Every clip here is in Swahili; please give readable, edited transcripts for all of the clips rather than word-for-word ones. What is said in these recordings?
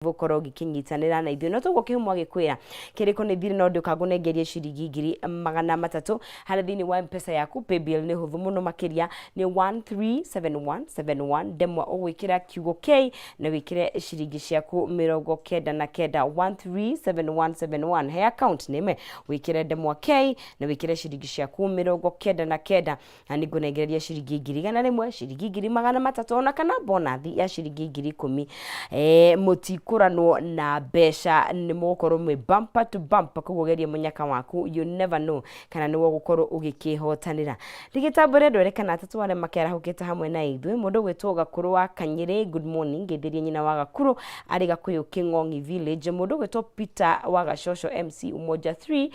Vukoro gikinyitanira na ithuĩ no tũgũkĩhumwa gĩkwĩra kĩrĩko nĩ thirĩ no ndũkagũnengerie ciringi 300 harĩ thĩinĩ wa mpesa yaku. Paybill nĩ hũthũ mũno makĩria nĩ 137171 ndemwa ũgwĩkĩra kiugo K na wĩkĩre ciringi ciaku 99 137171 he account name wĩkĩre ndemwa K na wĩkĩre ciringi ciaku 99 na nĩngũnengereria ciringi 100 ciringi 300 ona kana bonathi ya ciringi 10,000 mũtikuranwo na mbeca nĩ mũgũkorwo mwĩ bumper to bumper koguo geria mũnyaka waku you never know kana nĩwe gũkorwo ũgĩkĩhotanĩra. Rigĩtambũre ndwerekana atatũ arĩa makĩarahũkĩte hamwe na ithuĩ mũndũ gwĩtwo Gakũrũ wa Kanyĩrĩ good morning ngĩthĩrie nyina wa Gakũrũ arĩ Gakũyũ Kĩng'ong'i village mũndũ gwĩtwo Peter wa Gacocho MC Umoja 3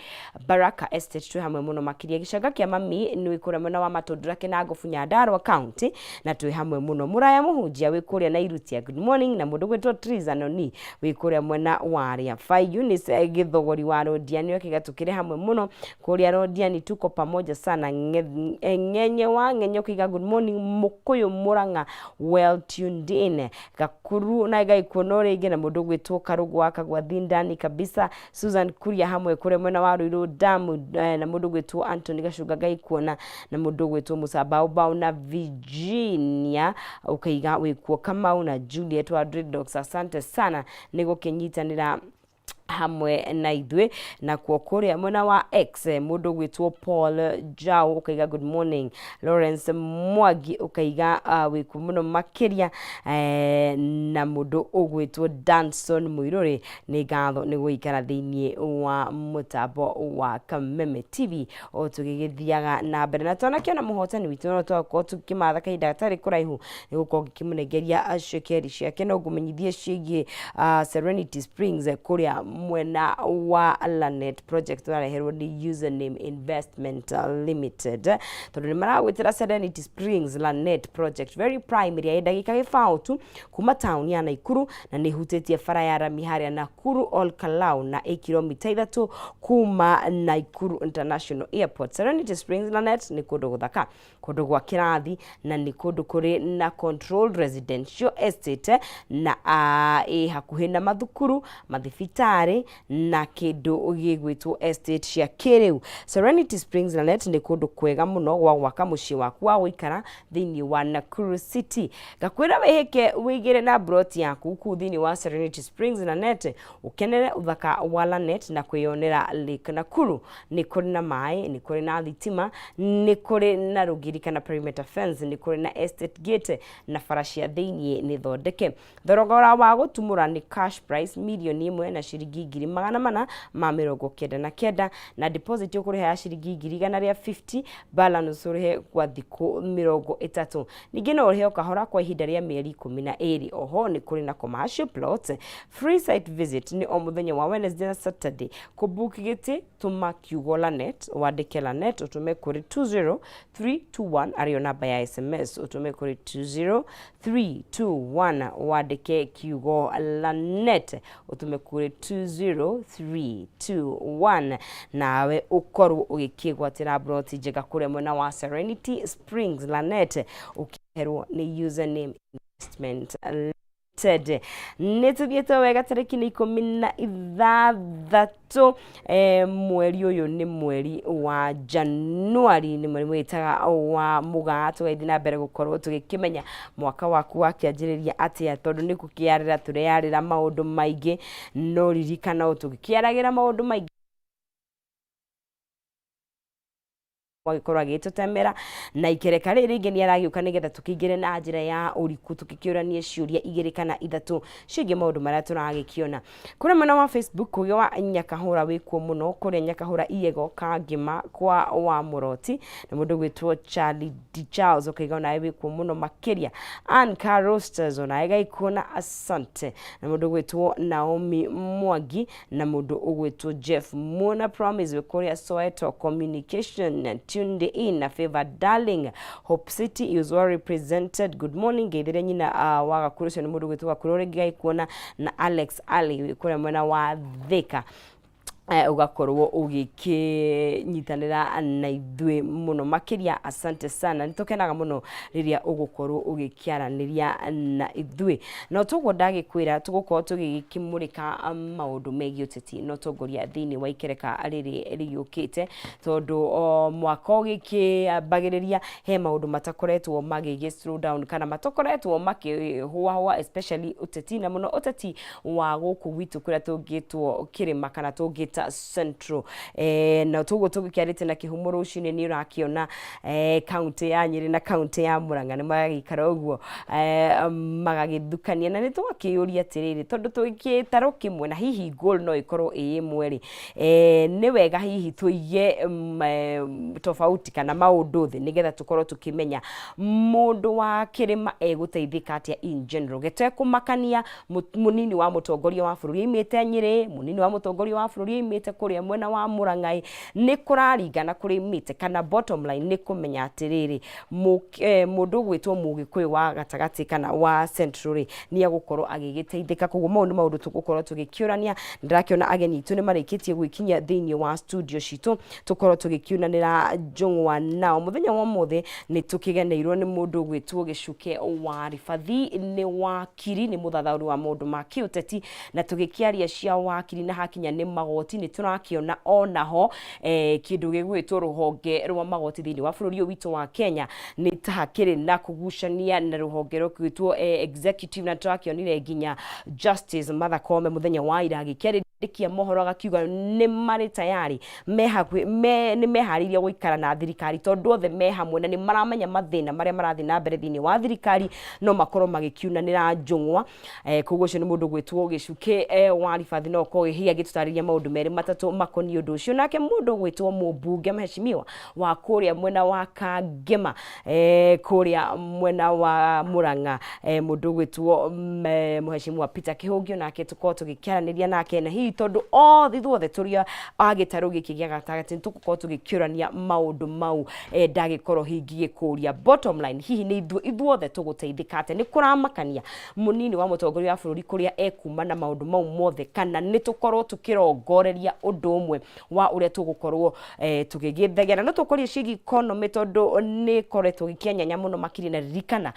Baraka Estate twĩ hamwe mũno makĩria gĩcanga kĩa mami nĩ wĩkũrĩa mwena wa Matũndũra Kĩnangobu Nyandarua County na twĩ hamwe mũno. Mũraya Mũhunjia wĩkũrĩa na Irutia good morning na mũndũ gwĩtwo Triza Noni wĩkũrĩa mwena wa Rĩa Fai Eunice Gĩthogori wa Rodiani kĩgatũkĩre hamwe mũno kũrĩa Rodiani tuko pamoja sana. Ng'enye wa Ng'enye kĩga good morning Mũkũyũ Mũrang'a well tuned in Gakũrũ na gaikuona rĩngĩ na mũndũ gwĩtwo Karũgũ wa Kagwathi ndani kabisa. Susan Kuria hamwe kũrĩa mwena wa Ruiru Damu na mũndũ gwĩtwo Anthony Gacunga gaikuona na mũndũ gwĩtwo Musabau Bau na Virginia ukaiga wĩkuo Kamau na Juliet wa Dreadlocks asante sana nĩgũkĩnyitanĩra hamwe na ithuĩ na kuokoria mwena wa X mũndũ gwĩtwo Paul Jao ukaiga good morning. Lawrence Mwagi ukaiga wĩku mũno makĩria na mũndũ ũgwĩtwo Danson Mũirũrĩ nĩ ngatho nĩ gũikara thĩinĩ wa mũtambo wa Kameme TV o tũgĩgĩthiaga na mbere na twanakĩona mũhotani witũ no twakorwo tũkĩmatha kahinda gatarĩ kũraihu nĩ gũkorwo gĩkĩmũnengeria cekeri ciake no ngũmenyithie ciĩgiĩ Serenity Springs kũrĩa mwena wa Lanet project wareherwo ni Username Investment Limited tondũ nĩ maragwĩtĩra Serenity Springs Lanet project very primary ya ndagĩka gĩbaũ tu kuma town ya Naikuru na nĩ hutĩtie bara ya Rami harĩa Nakuru Ol Kalou na 8 kilomita 3 kuma Naikuru International Airport. Serenity Springs Lanet nĩ kũndũ gũthaka kũndũ gwa kĩrathi na nĩ kũndũ kũrĩ na controlled residential estate na hakuhĩ na mathukuru mathibitari na kĩndũ gĩgwĩtwo estate cia kĩrĩu. Serenity Springs Lanet nĩ kũndũ kwega mũno gwa gwaka mũciĩ waku wa gũikara thĩinĩ wa Nakuru City. Ngakwĩra wĩhĩke wĩigĩre na broti yaku kũu thĩinĩ wa Serenity Springs Lanet ũkenere ũthaka wa Lanet na kwĩyonera Lake Nakuru. Nĩ kũrĩ na maĩ, nĩ kũrĩ na thitima, nĩ kũrĩ na rũgiri kana perimeter fence, nĩ kũrĩ na estate gate na bara cia thĩinĩ nĩ thondeke. Thogora wa gũtumũra nĩ cash price milioni 1 na ciringi 499 na deposit ũkũrĩha ya ciringi 150 balance ũrĩhe kwa thikũ 30. Ningĩ no ũrĩhe kahora kwa ihinda rĩa mĩeri 12. Oho nĩ kũrĩ na commercial plots. Free site visit nĩ o mũthenya wa Wednesday na Saturday. Kũbook gĩtĩ tũma kiugo Lanet wandĩke Lanet ũtũme kũrĩ 20321 arĩ namba ya SMS ũtũme kũrĩ 20321 wandĩke kiugo Lanet ũtũme kũrĩ 20321 nawe ũkorwo ũgĩkĩgwatĩra broti njega kũrĩa mwena wa Serenity Springs Lanet ũkĩherwo nĩ Username Investment Limited. Nĩ tũthiĩte wega tarĩki nĩ 16 mweri ũyũ nĩ mweri wa Januari nĩ mweri wĩtaga wa Mũgaa tũgaithiĩ na mbere gũkorwo tũgĩkĩmenya mwaka waku wakĩanjĩrĩria atĩa tondũ nĩ gũkĩarĩra tũreyarĩra maũndũ maingĩ no ririkana tũgĩkĩaragĩra maũndũ maingĩ wagĩkorwo agĩtũtemera na ikereka rĩrĩ ingĩ nĩ aragĩũka nĩgetha tũkĩingĩre na njĩra ya ũriku tũkĩkĩũranie ciũria 2 kana 3 ciĩgiĩ maũndũ marĩa tũragĩkĩona. Kũrĩa mwena wa Facebook kũgĩa wa Nyakahũra wĩkuo mũno kũrĩa Nyakahũra Iyego Kangĩma kwa wa Mũroti na mũndũ gwĩtwo Charlie D. Charles ũkaiga nawe wĩkuo mũno makĩria. Ann Carosters onawe gaikuona asante na mũndũ gwĩtwo Naomi Mwangi na mũndũ ũgwĩtwo Jeff Mona Promise kũrĩa Soweto Communication tuned in na Favor Darling Hope City is well represented. Good morning geithire nyina wa Gakũrũ cio nĩ mũndũ gwĩtwo Gakũrũ rĩngĩ gaikuona na Alex Ali kũrĩa mwena wa Thika. ugakorwo ugikinyitanira na ithuĩ muno makiria. Asante sana, nitukenaga muno riria ugukorwo ugikiaraniria na ithuĩ. No tuguo ndagikwira tugukorwo tugikimurika maundu megie uteti no tongoria thiini wa ikereka riri riyukite, tondu mwaka ugikambagiriria he maundu matakoretwo magigi slow down kana matakoretwo makihuahua, especially uteti na muno uteti wa guku gwitu kuria tungitwo kirima kana tungita Central. Na tuguo tugikiarite na kihumo rucine ni urakiona county ya Nyeri na county ya Murang'a ni magikara uguo magagithukania, na ni tugakiyuria atiriri tondu tugitaro kimwe na hihi goal no ikorwo imwe ri ni wega hihi tuige tofauti kana maundu thi nigetha tukorwo tukimenya mundu wa kirima eguteithika atia in general, gete kumakania munini wa mutongoria wa bururi imite Nyeri, munini wa mutongoria wa bururi imite kuria mwena wa Murang'a, ni kuraringana kuri imite kana bottom line ni kumenya atiriri mundu gwitwo Mugikuyu wa gatagati kana wa Central ni agukorwo agigiteithika. Koguo maundu tugukorwo tugikiurania, ndirakiona ageni itu ni marikitie gwikinya thiini wa studio citu tukorwo tugikiunanira njung'wa nao muthenya wa mothe. Ni tukigeneirwo ni mundu gwitwo Gicuke wa Rifathi, ni wakiri, ni muthathauri wa maundu ma kiuteti, na tugikiaria cia wakiri na hakinya ni magoti ni turakiona onaho kindu gigwitwo ruhonge rwa magoti thiini wa bururi witu wa Kenya ni tahakiri na kugucania na ruhonge rwitwo executive, na turakionire nginya Justice Martha Koome muthenya wa ira gikiarikia mohoro agakiuga ni mari tayari ni mehariria guikara na thirikari tondu othe me hamwe na ni maramenya mathina maria marathii na mbere thiini wa thirikari no makorwo magikiunanira njung'wa. Koguo cio ni mundu gwitwo Gicuke wa Rifathi no ko hia gitutariria maundu meri matatu makoni undu ucio. Nake mundu gwitwo Mubunge mheshimiwa wa kuria mwena wa Kangema kuria mwena wa Murang'a, mundu gwitwo mheshimiwa Peter Kihungio, nake tukorwo tugikiaraniria nake na hihi tondu thithuothe turia agitaru giki gia gatagati tugukorwo tugikiurania maundu mau ndagikorwo hingi gikuria bottom line hihi ni ithuothe tuguteithika ate ni kuramakania munini wa mutongoria wa bururi kuria ekuma na maundu mau mothe, kana ni tukorwo tukirongoreria undu umwe wa uria tugukorwo tugigithegera no tukorie cigi economy tondu ni koretwo gikianyanya muno makiri na ririkana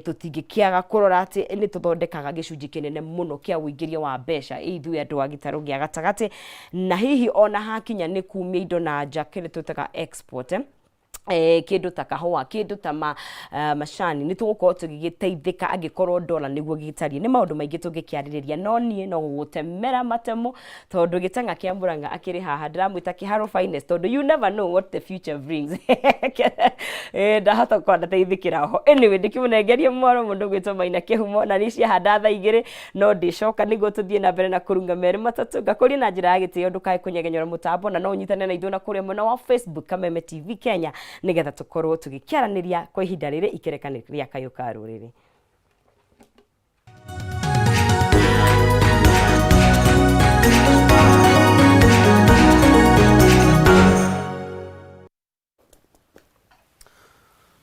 tutingikiaga kurora ati ni tuthondekaga gicunji kinene muno kia uingiria wa mbeca ithuĩ andu a gitaru gia gatagati, na hihi ona hakinya ni kumia indo na nja kile tutaka export kindu ta kahua kindu ta macani ni tugukorwo tugigiteithika angikorwo dola niguo gitarie. Ni maundu maingi tungikiaririria no nie no gutemera matemo tondu gitanga kia Murang'a akiri haha ndiramwita Kiharo Finest tondu you never know what the future brings. Ndahota kwa ndateithikira ho anyway ndikimunengerie mwaro mundu gwitwo Maina Kihumo na nicia handa tha igiri no ndicoka niguo tuthie na mbere na kurunga meri matatu ngakuri na njira ya gitio ndukae kunyegenyora mutambo na no unyitane na ithuĩ na kuria mwena wa Facebook Kameme TV Kenya nigetha tukorwo tugikiaraniria kwa ihinda riri ikerekani ria Kayuka Ruriri.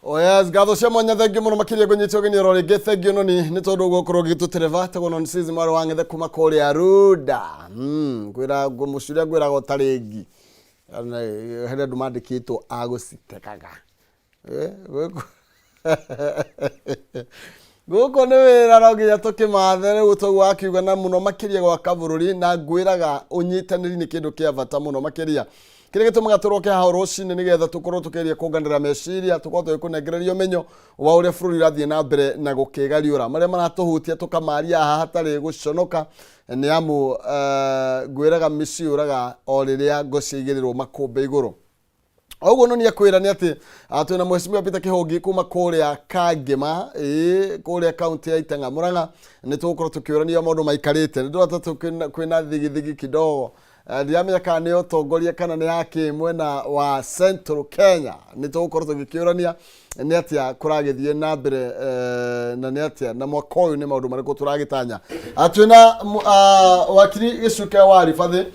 Oh yes, gatho cia mwanya thengi muno makiria gunyitwo gini rori githengio no ni tondu gukorwo gitutereva tago no sizi maro wangethe kuma kuri aruda kwira mucuria gwira go taringi hende ndumandikitwo agusitekaga guko ni wira no nginya tukimathe riu togu akiuga na muno makiria gwa kabururi na ngwiraga unyitaniri ni kindu kia bata muno makiria kire gitumaga turoke ha rucine nigetha tukorwo tukeria kunganira meciria tukorwo tukunengererio menyo wa uria bururi rathie na mbere na gukigariura maria maratuhutia tukamaria haha hatari guconoka ni amu ngwiraga miciuraga o riria ngocigirirwo makumbe iguru. Oguo no ni akwira ni ati twina mheshimiwa Peter Kihungi kuma kuria Kangema kuria county ya Itaanga Murang'a ni tugukorwo tukiurania maundu maikarite ndio atatu kwina thigithigi kidogo ndiamenya kana ni utongoria kana ni yake mwena wa Central Kenya ni tugukorwo tugikiurania ni atia kuragithie na mbere na ni atia na mwaka uyu ni maundu mariko turagitanya atwina wakiri Gicuke wa Rifathi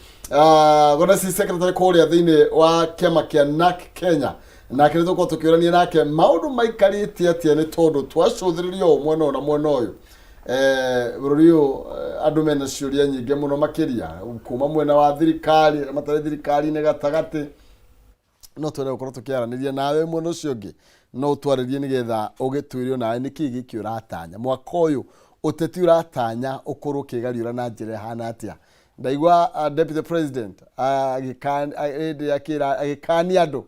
gona si secretary kuria thiini wa kiama kia NARC Kenya na kire tuko tukiurania nake maundu maikarite atia ni tondu twacuthiririo mwena na mwena uyu bũrũri ũyũ andũ mena ciũria nyingĩ mũno makĩria kuma mwena wa thirikari matarĩ thirikari-inĩ gatagatĩ no twende gũkorwo tũkĩaranĩria nawe mwena ũcio ũngĩ no ũtwarĩrie nĩgetha ũgĩtwĩre nawe nĩkĩ gĩkĩ ũratanya mwaka ũyũ ũteti ũratanya ũkorwo ũkĩgariũra na njĩra ĩhana atĩa. Ndaigua deputy president agĩkania andũ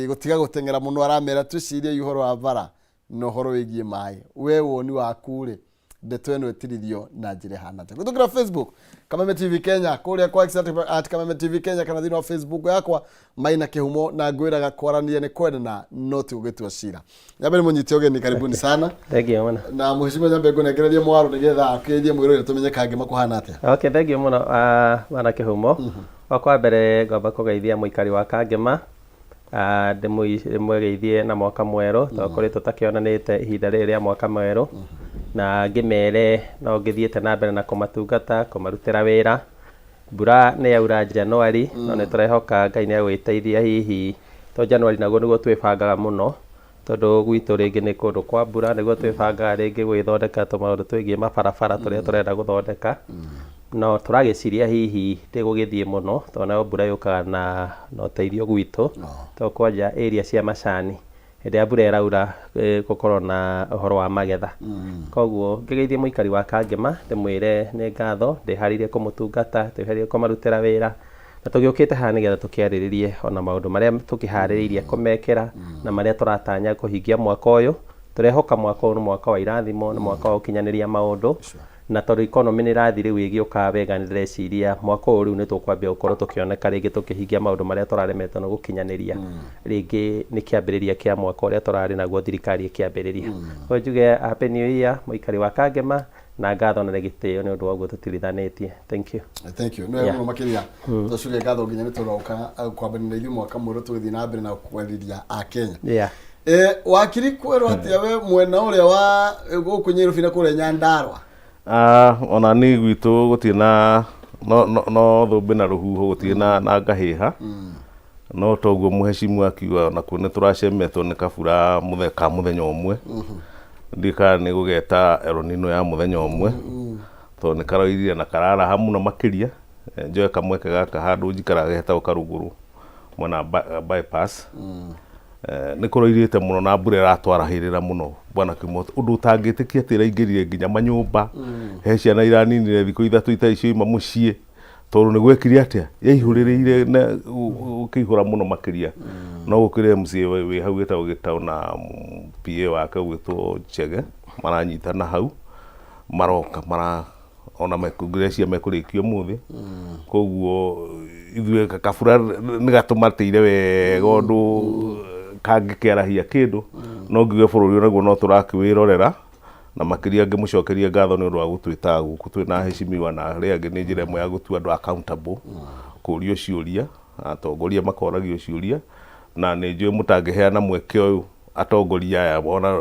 gũtiga gũteng'era mũno, aramera twĩcirie ũhoro wa bara na ũhoro wĩgiĩ maĩ. We woni waku rĩ ndeto ĩno ĩtirithio na njĩra ĩhana atĩa? Gũtũkĩra Facebook Kameme TV Kenya, kũrĩa kwa at Kameme TV Kenya kana thĩinĩ wa Facebook yakwa Maina Kĩhumo, na ngwĩraga kwaranĩria nĩ kwendana no ti gũgĩtua cira. Nyambe nĩ mũnyite ũgeni, karibuni sana. Thank you mũno. Na mũheshimiwa nyambe ngũnengereria mwaro nĩgetha akĩrĩrie mwĩrore tũmenye kangĩma kũhana atĩa. Okay, thank you mũno Maina Kĩhumo. Kwa mbere ngomba kũgeithia mũikari wa Kangema ndĩmũgeithie na mwaka mwerũ twakoretwo tũtakĩonanĩte ihinda rĩrĩ rĩa mwaka mwerũ, na ngĩmere no ngĩthiĩte na mbere na kũmatungata kũmarutĩra wĩra. Mbura nĩ yaura Januari no nĩ tũrehoka Ngai nĩ agũgĩteithia hihi to Januari naguo nĩguo twĩbangaga mũno tondũ gwitũ rĩngĩ nĩ kũndũ kwa mbura, nĩguo twĩbangaga rĩngĩ gwĩthondeka tũmaũndũ twĩgiĩ mabarabara tũrĩa tũrenda gũthondeka. No tũragĩciria hihi ndĩgũgĩthiĩ mũno tondũ nayo mbura yũkaga na ũteithio gwitũ to kwanja area cia macani hĩndĩ ya mbura ĩraura gũkorwo na ũhoro wa magetha. Koguo ngĩgeithie mũikari wa Kangema ndĩmwĩre nĩ ngatho, ndĩharĩirie kũmũtungata, ndĩharĩirie kũmarutĩra wĩra, na tũgĩũkĩte haha nĩgetha tũkĩarĩrĩrie ona maũndũ marĩa tũkĩharĩrĩirie kũmekĩra na marĩa tũratanya kũhingia mwaka ũyũ. Tũrehoka mwaka ũyũ nĩ mwaka wa irathimo, nĩ mwaka wa gũkinyanĩria maũndũ, na tondũ economy nĩ ĩrathiĩ rĩu ĩgĩũkaga wega nĩ ndĩreciria mwaka ũyũ rĩu nĩ tũkwambia gũkorwo tũkĩoneka rĩngĩ tũkĩhingia maũndũ marĩa tũraremetwo nĩ gũkinyanĩria rĩngĩ nĩ kĩambĩrĩria kĩa mwaka ũrĩa tũrarĩ naguo thirikari ĩkĩambĩrĩria. Kwa njuge happy new year mũikari wa Kangema, na ngatho na gĩtĩo nĩ ũndũ wa ũguo tũtirithanĩtie. Thank you. Thank you. Nĩ mũno makĩria tũcuge ngatho nginya nĩ tũroka kwambĩrĩria ithuĩ mwaka mwerũ tũgĩthiĩ na mbere na kũgwarĩria a Kenya. Wakiri kwerwo atĩa we mwena ũrĩa wa gũkũ Nyĩrĩbĩ na kũrĩa Nyandarua? Ona nĩ gwitũ gũtirĩ na no thũmbĩ na rũhuho, gũtirĩ na ngahĩha, no toguo mũhecimu akiuga nakuo nĩ tũracemetwo nĩ kabura mũthenya ũmwe, ndika nĩ gũgeta El Nino ya mũthenya ũmwe tondũ nĩ karoirire na kararaha mũno makĩria. Njoe kamweke gaka handũ njikaraga getagwo Karugũrũ mwena bypass nĩ kũroirĩte mũno na mbura ĩratwarahĩrĩra mũno bwana Kĩhumo, ũndũ ũtangĩtĩkia atĩ ĩraingĩrire nginya manyũmba, he ciana iraninire thikũ ithatũ itarĩ cioima mũciĩ tondũ nĩ gwekire atĩa yaihũrĩrĩire na ũkĩihũra mũno makĩria. No gũkĩrĩ MCA wĩ hau gĩtagwo Gĩtaũ na PA wake ũgĩtwo Chege maranyitana hau maroka ona mekũngĩrĩcia mekũrĩkio mũthĩ. Koguo ithuĩ kabura nĩ gatũmatĩire wega ũndũ kangĩkĩarahia kĩndũ, no ngiuge bũrũri naguo no tũrakĩwĩrorera na makĩria ngĩmũcokeria ngatho nĩ ũndũ wa gũtwĩta gũkũ twĩna heshimiwa na arĩa angĩ nĩ njĩra ĩmwe ya gũtua andũ accountable, kũũrio ciũria, atongoria makoragio ciũria, na nĩ njũĩ mũtangĩheana mweke ũyũ atongoria aya ona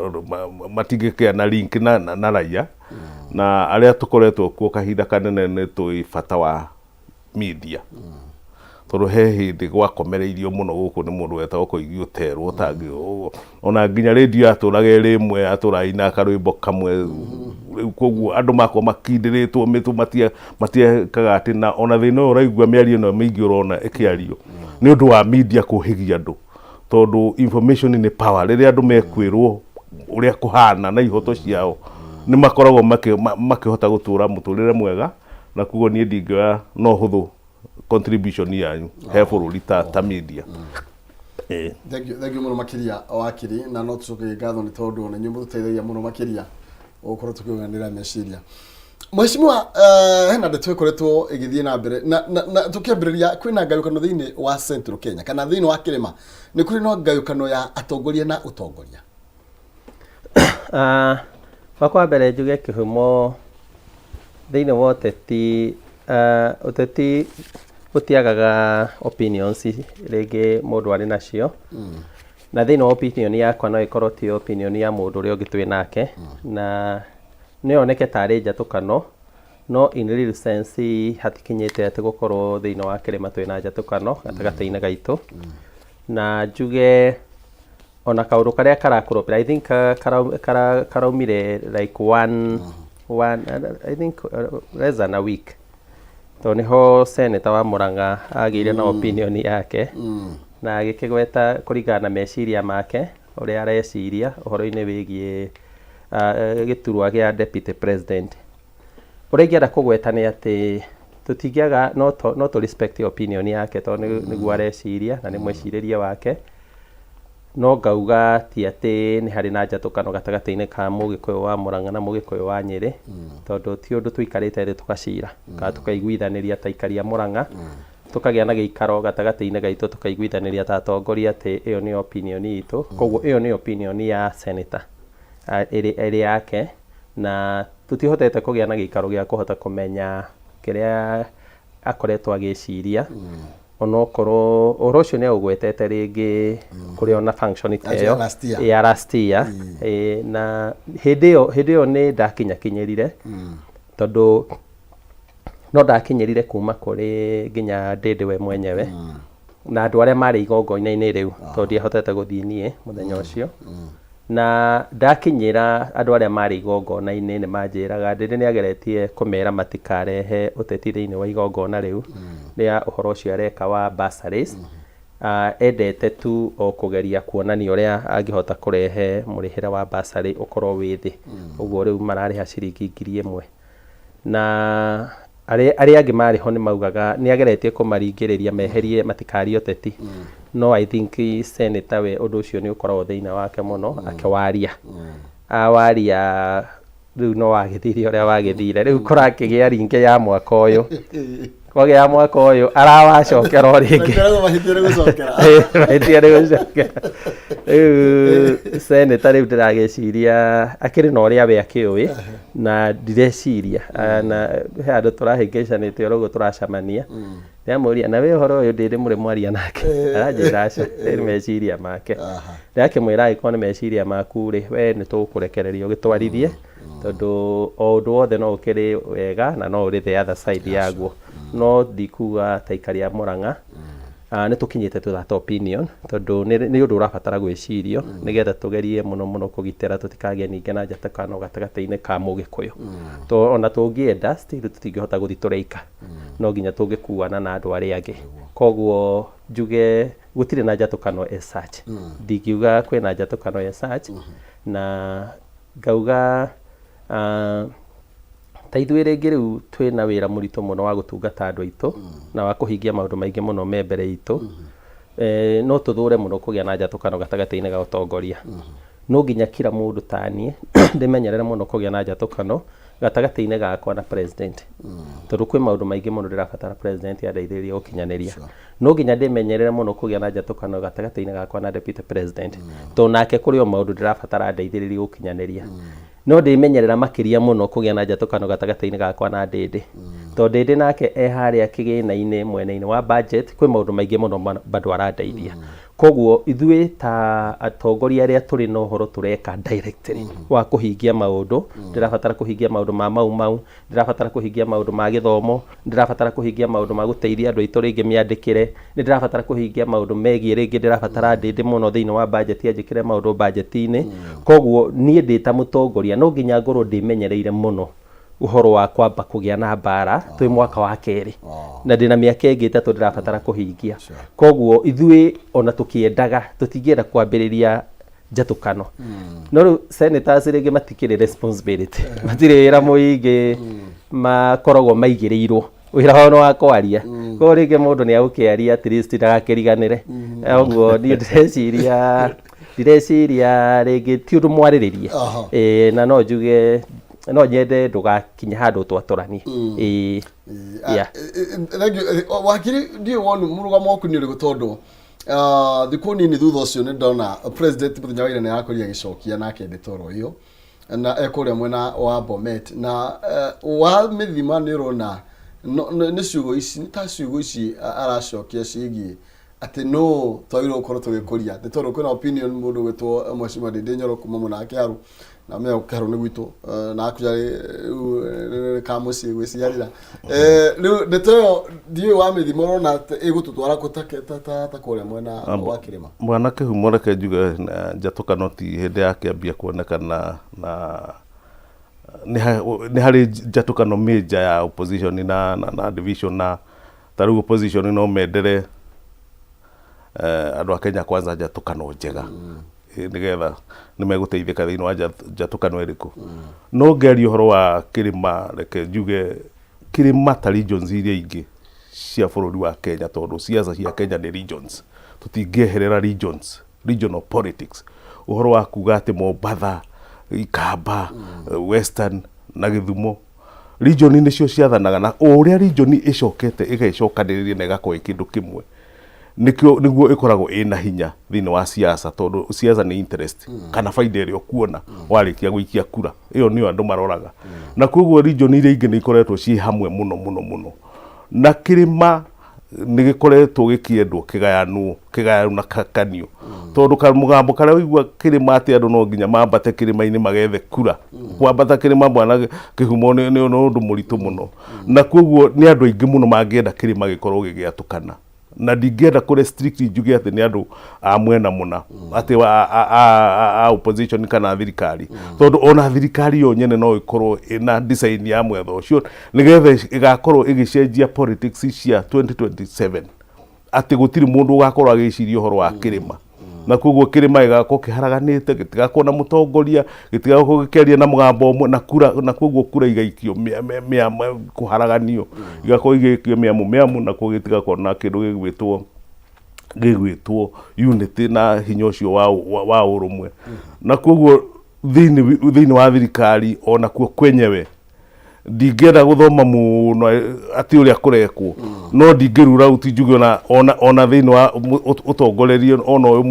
matingĩkĩana link na raia, na arĩa tũkoretwo kuo kahinda kanene nĩ tũĩ bata wa media tondũ he hĩndĩ gwakomereirio mũno gũkũ nĩ mũndũ wetagwo Koigi Ũterwo ũtangĩ ona nginya radio atũraga ĩrĩ ĩmwe atũraina karwĩmbo kamwe. Koguo andũ makwo makindĩrĩtwo mĩtũ matiekaga atĩ na ona thĩna ũyũ ũraigua mĩario ĩno mĩingĩ ũrona ĩkĩario nĩ ũndũ wa media kũhĩgia andũ, tondũ information nĩ power. Rĩrĩa andũ mekwĩrwo ũrĩa kũhana na ihoto ciao nĩ makoragwo makĩhota gũtũra mũtũrĩre mwega, na koguo niĩ ndingĩoya no hũthũ contribution yanyu he bũrũri ta media. Thank you mũno makĩria wakiri, na no tũcoke ngatho nĩ tondũ na nyuo mũteithagia mũno makĩria gũkorwo tũkĩganĩra meciria. Mheshimiwa, hena ndeto ĩkoretwo ĩgĩthiĩ na mbere na tũkĩambĩrĩria kwĩna ngayũkano thĩinĩ wa Central Kenya kana thĩinĩ wa Kĩrĩma, nĩ kũrĩ no ngayũkano ya atongoria na ũtongoria. Kwa mbere njuge Kĩhumo thĩinĩ wa ũteti gũtiagaga opinions rĩngĩ mũndũ arĩ nacio, na thĩinĩ wa opinion yakwa no ĩkorwo ti opinion ya mũndũ ũrĩa ũngĩ twĩ nake, na nĩ yoneke tarĩ njatũkano, no in real sense hatikinyĩte atĩ gũkorwo thĩinĩ wa Kĩrĩma twĩna njatũkano gatagatĩ-inĩ gaitũ. Na njuge ona kaũndũ karĩa karakũrũpĩra I think karaumire like I think less than a week to niho senator wa Murang'a agire na opinion yake na agikigweta kuringana na meciria make uria areciria uhoro-ini wigie giturwa gia deputy president. Uria ingĩenda kũgweta nĩ atĩ tũtingĩaga no to respect opinion yake tondũ nĩguo areciria na nĩ mwĩcirĩrie wake, no ngauga ti atĩ nĩ harĩ na njatũkano gatagatĩ-inĩ ka Mũgĩkũyũ wa Murang'a na Mũgĩkũyũ wa Nyĩrĩ, tondũ ti ũndũ tũikarĩte thĩ tũgacira kana tũkaiguithanĩria ta aikari a Murang'a, tũkagĩa na gĩikaro gatagatĩ-inĩ gaitũ tũkaiguithanĩria ta atongoria atĩ ĩyo nĩ opinion itũ. Koguo ĩyo nĩ opinion ya senator ĩrĩ yake, na tũtihotete kũgĩa na gĩikaro gĩa kũhota kũmenya kĩrĩa akoretwo agĩciria. Onokorwo ũhoro ũcio nĩ ũgwetete rĩngĩ kũrĩ ona function ĩyo ya last year, na hĩndĩ ĩyo nĩ ndakinyakinyĩrire tondũ no ndakinyĩrire kuma kũrĩ nginya Ndĩndĩ we mwenyewe na andũ arĩa marĩ igongona-inĩ rĩu tondũ ndiahotete gũthiĩ niĩ mũthenya ũcio, na ndakinyĩra andũ arĩa marĩ igongona-inĩ nĩ manjĩraga Ndĩndĩ nĩ ageretie kũmera matikarehe ũteti thĩinĩ wa igongona rĩu rĩa ũhoro ũcio areka wa bursaries. Endete tu o kũgeria kuonania ũrĩa angĩhota kũrehe mũrĩhĩre wa bursary ũkorwo wĩ thĩ, ũguo rĩu mararĩha ciringi 1,000 na arĩa angĩ marĩho nĩ maugaga nĩ ageretie kũmaringĩrĩria meherie matikarie ũteti, no I think senator we ũndũ ũcio nĩ ũkoragwo thĩinĩ wake mũno akĩwaria awaria rĩu no wagĩthire ũrĩa wagĩthire rĩu kũrakĩgĩa ringĩ ya mwaka ũyũ kwagĩa ya mwaka ũyũ arawacokera o rĩngĩ rĩu senator rĩu ndĩragĩciria akĩrĩ na ũrĩa we akĩũĩ na ndireciria na he andũ tũrahĩngĩcanĩte ũguo tũracamania ndĩramũria na we ũhoro ũyũ Ndĩndĩ mũrĩ mwaria nake, aranjĩra aca nĩ meciria make. Ndakĩmwĩra angĩkorwo nĩ meciria maku rĩ we nĩ tũgũkũrekereria ũgĩtwarithie tondũ o ũndũ wothe no ũkĩrĩ wega na no ũrĩ the other side yaguo, no ndikuga ta aikari a Murang'a nĩ tũkinyĩte to that opinion tondũ nĩ ũndũ ũrabatara gwĩcirio nĩgetha tũgerie mũno kũgitĩra tũtikagĩe ningĩ na njatũkano gatagatĩ-inĩ ka Mũgĩkũyũ. Ona tũngĩenda still tũtingĩhota gũthiĩ tũreika, no nginya tũngĩkuana na andũ arĩa angĩ. Koguo njuge gũtirĩ na njatũkano as such, ndingiuga kwĩna njatũkano as such, na ngauga ta ithuĩ rĩngĩ rĩu twĩna wĩra mũritũ mũno wa gũtungata andũ aitũ na wa kũhingia maũndũ maingĩ mũno me mbere itũ, no tũthũre mũno kũgĩa na njatũkano gatagatĩ-inĩ ga ũtongoria. No nginya kila mũndũ ta niĩ ndĩmenyerere mũno kũgĩa na njatũkano gatagatĩ-inĩ gakwa na president, tondũ kwĩ maũndũ maingĩ mũno ndĩrabatara president andeithĩrĩrie gũkinyanĩria. No nginya ndĩmenyerere mũno kũgĩa na njatũkano gatagatĩ-inĩ gakwa na deputy president, tondũ nake kũrĩ o maũndũ ndĩrabatara andeithĩrĩrie gũkinyanĩria. No ndĩmenyerera makĩria mũno kũgĩa na njatũkano gatagatĩ-inĩ gakwa na Ndĩndĩ, tondũ Ndĩndĩ nake harĩa kĩgĩna-inĩ mwena-inĩ wa budget kwĩ maũndũ maingĩ mũno bado arandeithia. Koguo ithuĩ ta atongoria arĩa tũrĩ na ũhoro tũreka directly wa kũhingia maũndũ, ndĩrabatara kũhingia maũndũ ma mau, ndĩrabatara kũhingia maũndũ ma gĩthomo, ndĩrabatara kũhingia maũndũ ma gũteithia andũ aitũ rĩngĩ mĩandĩkĩre, nĩ ndĩrabatara kũhingia maũndũ megiĩ rĩngĩ ndĩrabatara Ndĩndĩ mũno thĩinĩ wa budget anjĩkĩre maũndũ budget-inĩ. Koguo niĩ ndĩ ta mũtongoria no nginya ngorwo ndĩmenyereire mũno ũhoro wa kwamba kũgĩa na mbara twĩ mwaka wa kerĩ na ndĩna mĩaka ĩngĩ ĩtatũ ndĩrabatara kũhingia. Koguo ithuĩ ona tũkĩendaga tũtingĩenda kwambĩrĩria njatũkano, no rĩu senators rĩngĩ matikĩrĩ responsibility, matirĩ wĩra mũingĩ makoragwo maigĩrĩirwo wĩra wao wa kwaria. Koguo rĩngĩ mũndũ nĩ agũkĩaria at least ndagakĩriganĩre. Ũguo niĩ ndĩreciria rĩngĩ ti ũndũ mwarĩrĩrie na no njuge no nyende ndũgakinye handũ twatũrani. Wakiri ndiĩ wonu mũrũgamo waku nĩ ũrĩkũ? Tondũ thikũ nini thutha ũcio nĩ ndona president mũthenya wa ira nĩ arakũria gĩcokia nake ndĩtoro ĩyo na ekũrĩa mwena wa Bomet na wa mĩthima nĩ ũrona nĩ ciugo ici nĩ ta ciugo ici aracokia ciĩgiĩ atĩ no twagĩrĩirwo gũkorwo tũgĩkũria nĩ tondũ kwĩna opinion mũndũ gwĩtwo Mheshimiwa Ndĩndĩ Nyoro kuma mwena wa Kĩharũ na mea Kĩharũ nĩ gwitũ na akũjarĩ ka mũciĩ gwĩciarĩra rĩu ndeto ĩyo ndiũĩ wa mĩthima ũrona ĩgũtũtwara ta kũrĩa mwena wa Kĩrĩma. Mwanake humo reke njuge njatũkano ti hĩndĩ yakĩambia kuonekana na nĩ harĩ njatũkano major ya opposition na division, na tarĩu opposition no mendere andũ a Kenya Kwanza njatũkano njega nigetha nĩ megũteithĩka thĩinĩ wa njatũkano ĩrĩkũ. No ngeria ũhoro wa kĩrĩma, reke njuge kĩrĩma ta regions iria ingĩ cia bũrũri wa Kenya, tondũ siasa cia Kenya nĩ regions, tũtingĩeherera regional politics. Ũhoro wa kuga atĩ Mombatha, Ikamba, Western na Gĩthumo, region nĩcio ciathanaga, na ũrĩa region ĩcokete ĩgaicokanĩrĩria na ĩgakorwo kĩndũ kĩmwe, nĩguo ĩkoragwo ĩna hinya thĩinĩ wa siasa, tondũ siasa nĩ interest kana faida ĩrĩa ũkuona warĩkia gũikia kura, ĩyo nĩyo andũ maroraga. Na koguo region iria ingĩ nĩ ikoretwo ciĩ hamwe mũno, na kĩrĩma nĩ gĩkoretwo gĩkĩendwo kĩgayanwo na kakanio, tondũ mũgambo karĩa ũigua kĩrĩma atĩ andũ no nginya mambate kĩrĩma-inĩ magethe kura, kwambata kĩrĩma bwana Kĩhumo nĩ ũndũ mũritũ mũno, na koguo nĩ andũ aingĩ mũno mangĩenda kĩrĩma gĩkorwo gĩgĩatũkana, na ndingĩenda kũ restrict njuge atĩ nĩ andũ a mwena mũna atĩ a opposition kana thirikari, tondũ ona thirikari yo nyene no ĩkorwo ĩna design ya mwetho ũcio nĩgetha ĩgakorwo ĩgĩcenjia politics cia 2027, atĩ gũtirĩ mũndũ ũgakorwo agĩciria ũhoro wa kĩrĩma, na koguo kĩrĩma gĩgakorwo kĩharaganĩte, gĩtigakorwo na mũtongoria, gĩtigakorwo gĩkĩaria na mũgambo ũmwe, na koguo kura igaikio kũharaganio, igakorwo igĩikio mĩamu, na koguo gĩtigakorwo na kĩndũ gĩgwĩtwo unity na hinya ũcio wa ũrũmwe. Na koguo thĩinĩ wa thirikari ona kuo kwenyewe ndingĩenda gũthoma mũno atĩ ũrĩa kũrekwo, no ndingĩrura uti njuge ona thĩinĩ wa ũtongoreria ona ũyũ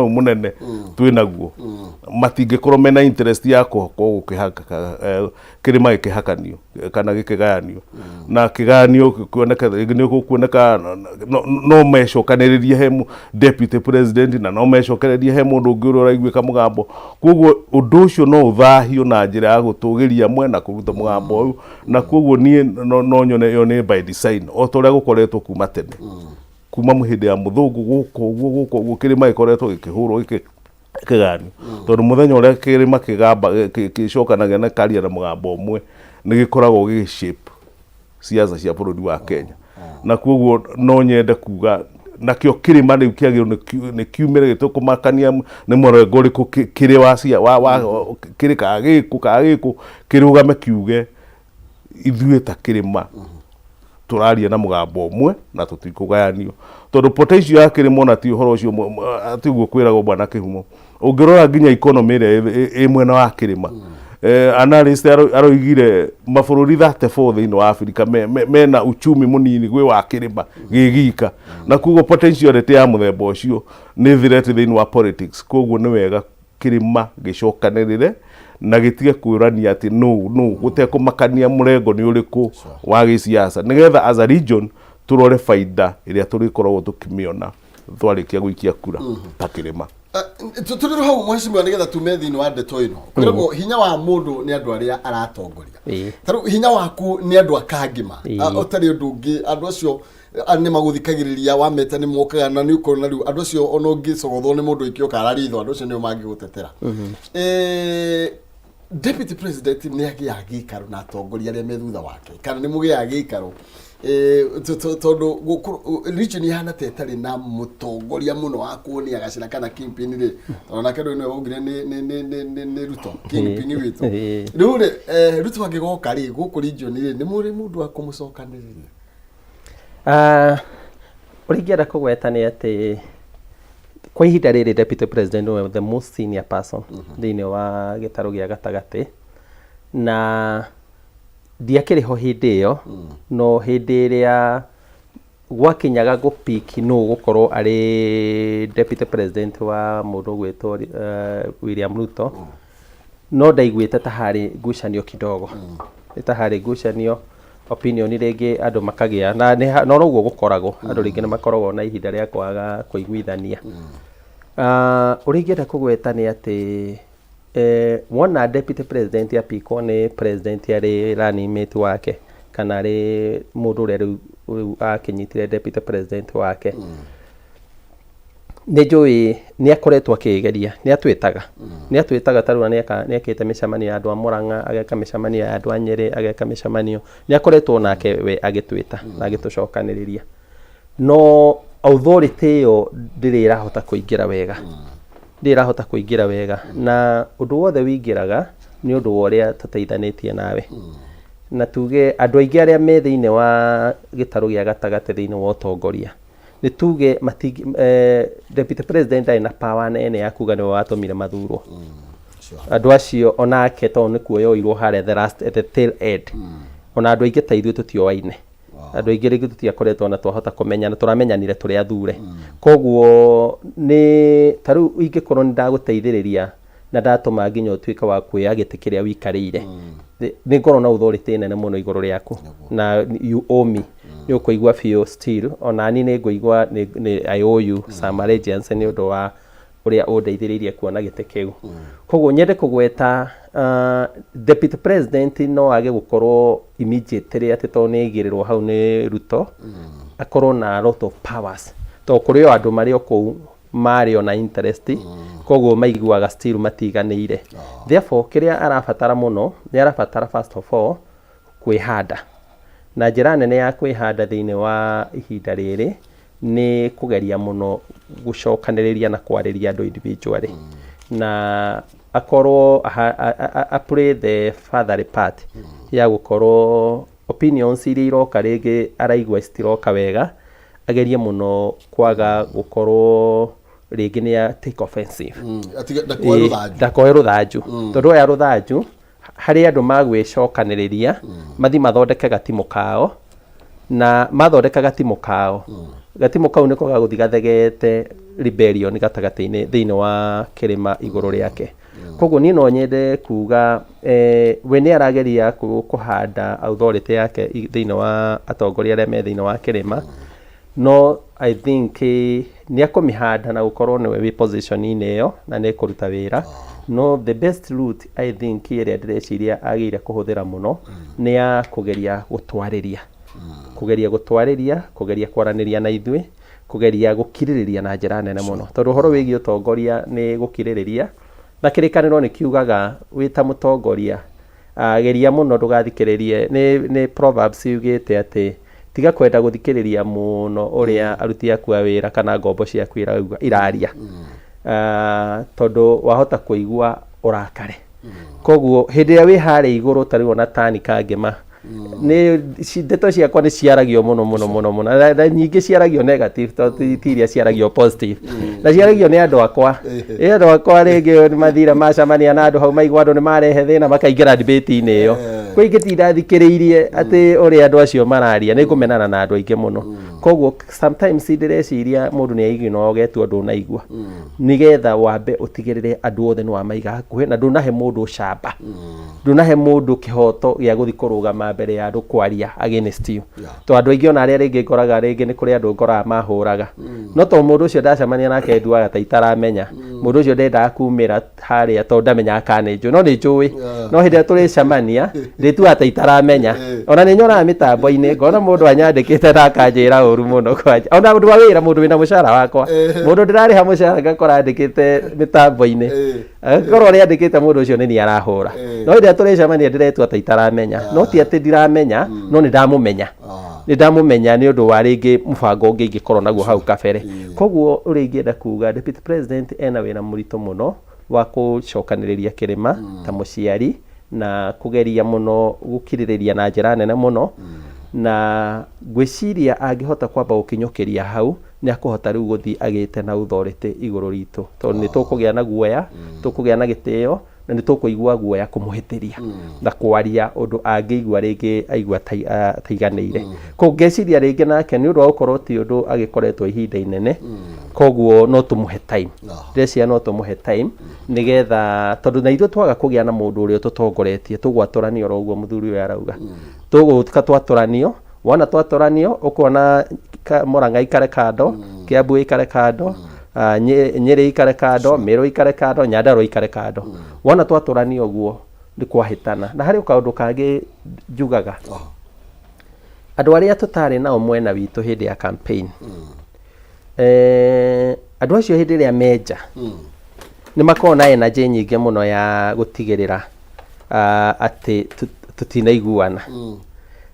mũnene twĩnaguo, matingĩkorwo mena interest ya kĩrĩma gĩkĩhakanio kana gĩkĩgayanio, na kĩgayanio kuoneka no mecokanĩrĩrie he deputy president, na no mecokanĩrĩrie he mũndũ ũngĩ ũrĩa ũraiguĩka mũgambo. Koguo ũndũ ũcio no ũthahio na njĩra ya gũtũgĩria mwena kũruta mũgambo ũyũ, na koguo niĩ no nyone ĩyo nĩ by design, o ta ũrĩa gũkoretwo kuma tene, kuma hĩndĩ ya mũthũngũ gũkũ kĩrĩma gĩkoretwo gĩkĩhũrwo kĩgayanio, tondũ mũthenya ũrĩa kĩrĩma gĩcokanagia na karia na mũgambo ũmwe nĩ gĩkoragwo gĩgĩshape siasa cia bũrũri wa Kenya. Na koguo no nyende kuga nakĩo kĩrĩma rĩu kĩagĩrĩirwo nĩ kiumĩre gĩtũkũmakania nĩ mũrengo ũrĩkũ kĩrĩ kagĩkũ kĩrũgame kiuge ithuĩ ta kĩrĩma tũraria na mũgambo ũmwe na tũtikũgayanio, tondũ potential ya kĩrĩma ona ti ũhoro ũcio atĩ ũguo kwĩragwo bwana Kĩhumo. Ũngĩrora nginya economy ĩrĩa ĩ mwena wa kĩrĩma, analyst aroigire mabũrũri 34 thĩinĩ wa Afrika mena uchumi mũnini gwĩ wa kĩrĩma gĩgika, na koguo potentiality ya mũthemba ũcio nĩ threat thĩinĩ wa politics. Koguo nĩ wega kĩrĩma gĩcokanĩrĩre na gĩtige kwĩrania atĩ no gũtekũmakania mũrengo nĩ ũrĩkũ wa gĩsiasa, nĩgetha as a region tũrore faida ĩrĩa tũrĩkoragwo tũkĩmĩona twarĩkia gũikia kura ta kĩrĩma. Tũtũrĩrwo hau mheshimiwa nĩgetha tume thĩinĩ wa ndeto ĩno, kwĩragwo hinya wa mũndũ nĩ andũ arĩa aratongoria, tarĩu hinya waku nĩ andũ a kangima, ũtarĩ ũndũ ũngĩ, andũ acio nĩ magũthikagĩrĩria wameta nĩ mokaga, na nĩ ũkona rĩu andũ acio ona ũngĩcogothwo nĩ mũndũ ũkĩoka araritho, andũ acio nĩo mangĩgũtetera. Deputy President nĩ agĩaga gĩikaro na atongoria arĩa me thutha wake, kana nĩ mũgĩaga gĩikaro tondũ region ihana ta ĩtarĩ na mũtongoria mũno wa kuonia gacĩra kana kingpin rĩ, ona kĩndũ ĩno yaugire nĩ Ruto kingpin witũ. Rĩu rĩ Ruto angĩgoka rĩ gũkũ region rĩ nĩ mũndũ wa kũmũcokanĩrĩria. Ũrĩa ingĩenda kũgweta nĩ atĩ kwa ihinda rĩrĩ Deputy President nĩwe the most senior person thĩinĩ wa gĩtarũ gĩa gatagatĩ, na ndiakĩrĩho hĩndĩ ĩyo, no hĩndĩ ĩrĩa gwakinyaga gũpiki no gũkorwo arĩ Deputy President wa mũndũ gwĩtwo William Ruto, no ndaiguĩte ta harĩ ngucanio kidogo, ta harĩ ngucanio opinion rĩngĩ andũ makagĩa na no ũguo gũkoragwo, andũ rĩngĩ nĩ makoragwo na ihinda rĩa kwaga kũiguithania. Ũrĩa ingĩenda kũgweta nĩ atĩ wona Deputy President apikwo nĩ President arĩ running mate wake kana arĩ mũndũ ũrĩa rĩu akinyitire Deputy President wake, nä njå ä nä akoretwo akä geria nä atwätaga tarå nä akä te mä camanio ya andå a Murang'a ageka mä camanio ya andå a Nyeri ageka mä camanio nä akoretwo nake we agä twä ta na agä tå cokanä rä ria no authority ä yo ndä rä rahota kå ingä ra wega na å ndå wothe wä ingä raga nä å ndå wa å rä a tåteithanä tie nawe na tuge andå aingä arä a me thä inä wa gä tarå gä a gatagatä thä inä wa å tongoria nä tuge deputy president arä na power nene ya kuga nä we watå mire mathurwo andå acio onake tondå nä kuo yoirwo harä a the tail end ona andå aingä ta ithuä tå tioaine andå aingä rä ngä tå tiakoretwo na twahota kå menya na tå ramenyanire tå rä athure koguo nä tarä u ingä korwo nä ndagå teithä rä ria na ndatå ma nginya å tuä ka wa kwä agä tä kä rä a wikarä ire nä ngorwo na authority nene må no igå rå rä aku na you owe me nä å kå igua biå still onani nä ngå igua I owe you some allegiance nä å ndå wa å rä a å ndeithä rä irie kuona gä tä kä u koguo nyende kå gweta deputy president no age gå korwo immediately atä tondå nä aigä rä rwo hau nä Ruto akorwo na a lot of powers tondå kå rä o andå marä o kå u marä ona interest koguo maiguaga still matiganä ire therefore kä rä a arabatara må no nä arabatara first of all kwä handa na njä ra nene ya kwä handa thä inä wa ihinda rä rä nä kå geria må no gå cokanä rä ria na kwarä ria andå individually na akorwo a play the fatherly part ya gå korwo opinions iria iroka rä ngä araigua citiroka wega agerie må no kwaga gå korwo rä ngä nä take offensive ndakoe rå thanju tondå aya rå thanju harä andå magwä cokanä rä ria mathi mathondeke gatimå kao na mathondeka gatimå kao kau nä ko gagå thi gathegete rebellion gatagatä-inä thä inä wa kä rä ma igå rå rä ake koguo niä no nyende kuga we nä arageria kå handa authority yake thä inä wa atongoria arä a me thä inä wa kä rä ma no I think nä akå mä handa na gå korwo nä we wä position-inä ä yo na nä kå ruta wä ra no the best route I think ä rä a ndä reciria agä ire kå hå thä ra må no nä ya kå geria gå twarä ria kå geria kwaranä ria na ithuä kå geria gå kirä rä ria na njä ra nene må no tondå å horo wä giä å tongoria nä gå kirä rä ria na kä rä kanä ro nä kiugaga wä ta må tongoria geria må no ndå gathikä rä rie nä proverbs yugä te atä tiga kwenda gå thikä rä ria må no å rä a aruti aku a wä ra kana ngombo ciaku iraria tondå wahota kå igua å rakare koguo hä ndä ä rä a wä harä igå rå tarä ona tani kangä ma ndeto ciakwa nä ciaragio må no na nyingä ciaragio negative tiria ciaragio positive na ciaragio nä andå akwa rä ngä mathire macamania na andå hau maigua andå nä marehe thä na makaingä ra debate-inä ä yo kwä ingä tinda thikä rä irie atä å rä a andå acio mararia nä ngå menana na andå aingä må no koguo sometimes ndä reciria må ndå nä aigui no getua ndå naigua nä getha wambe å tigä rä re andå othe nä wamaiga hakuhä na ndå nahe må ndå camba ndå nahe må ndå kä hoto gä a gå thi kå rå gama mbere ya andå kwaria against you to andå aingä ona arä a rä ngä ngoraga rä ngä nä kå rä andå ngoraga mahå raga no to må ndå å cio ndacemania nake nduaga ta itaramenya må ndå å cio ndendaga kumä ra harä a tondå ndamenyaga kana nä njå no nä njå ä no hä ndä ä rä a tå rä cemania ndä tuaga ta itaramenya ona nä nyonaga mä tambo-inä ngona må ndå anyandä te na akanjä ra å ru må no ona å ndå wa wä ra må ndå wä na må cara wakwa må ndå ndä rarä ha må cara ngakora andä te mä tambo-inä korwo rä andä te må ndå å cio nä niä arahå ra no hä ndä ä rä a tå rä cemania ndä retua ta itaramenya no ti atä ndiramenya no nä ndamå menya nä å ndå wa rä ngä må bango å ngä ingä korwo naguo hau kabere koguo å rä ingä enda kuga deputy president ena wä ra må ritå må no wa kå cokanä rä ria kä rä ma ta må ciari na kå geria må no gå kirä rä ria na njä ra nene må no na ngwä ciria angä hota kwamba gå kä nyå ria hau nä akå hota rä u gå thi agä te na authority igå rå ritå tondå nä tå kå gä a na guoya tå kå gä a na gä tä o na nä tå kå igua guoya kå må hä tä ria na kwaria å ndå angä igua rä ngä aigua taiganä ire kå ngeciria rä ngä nake nä å ndå wa gå korwo ti å ndå agä koretwo ihinda inene koguo no tå må he time ndeciria no tå må he time nä getha tondå na ithuä twaga kå gä a na må ndå å rä a tå tongoretie tå gwatå ranio oro å guo må thuri å yå arauga tå gå ka twatå ranio wona twatå ranio å kuona Murang'a ikare kando Kiambu ikare kando Nyeri ikare kando Meru ikare kando Nyandarua ikare kando wona twatũrania ũguo nĩ kwahĩtana na harĩ kaũndũ kangĩ njugaga andũ arĩa tũtarĩ nao mwena witũ hĩndĩ ya campaign andũ acio hĩndĩ ĩrĩa menja nĩ makoragwo na energy nyingĩ mũno ya gũtigĩrĩra atĩ tutinaiguana.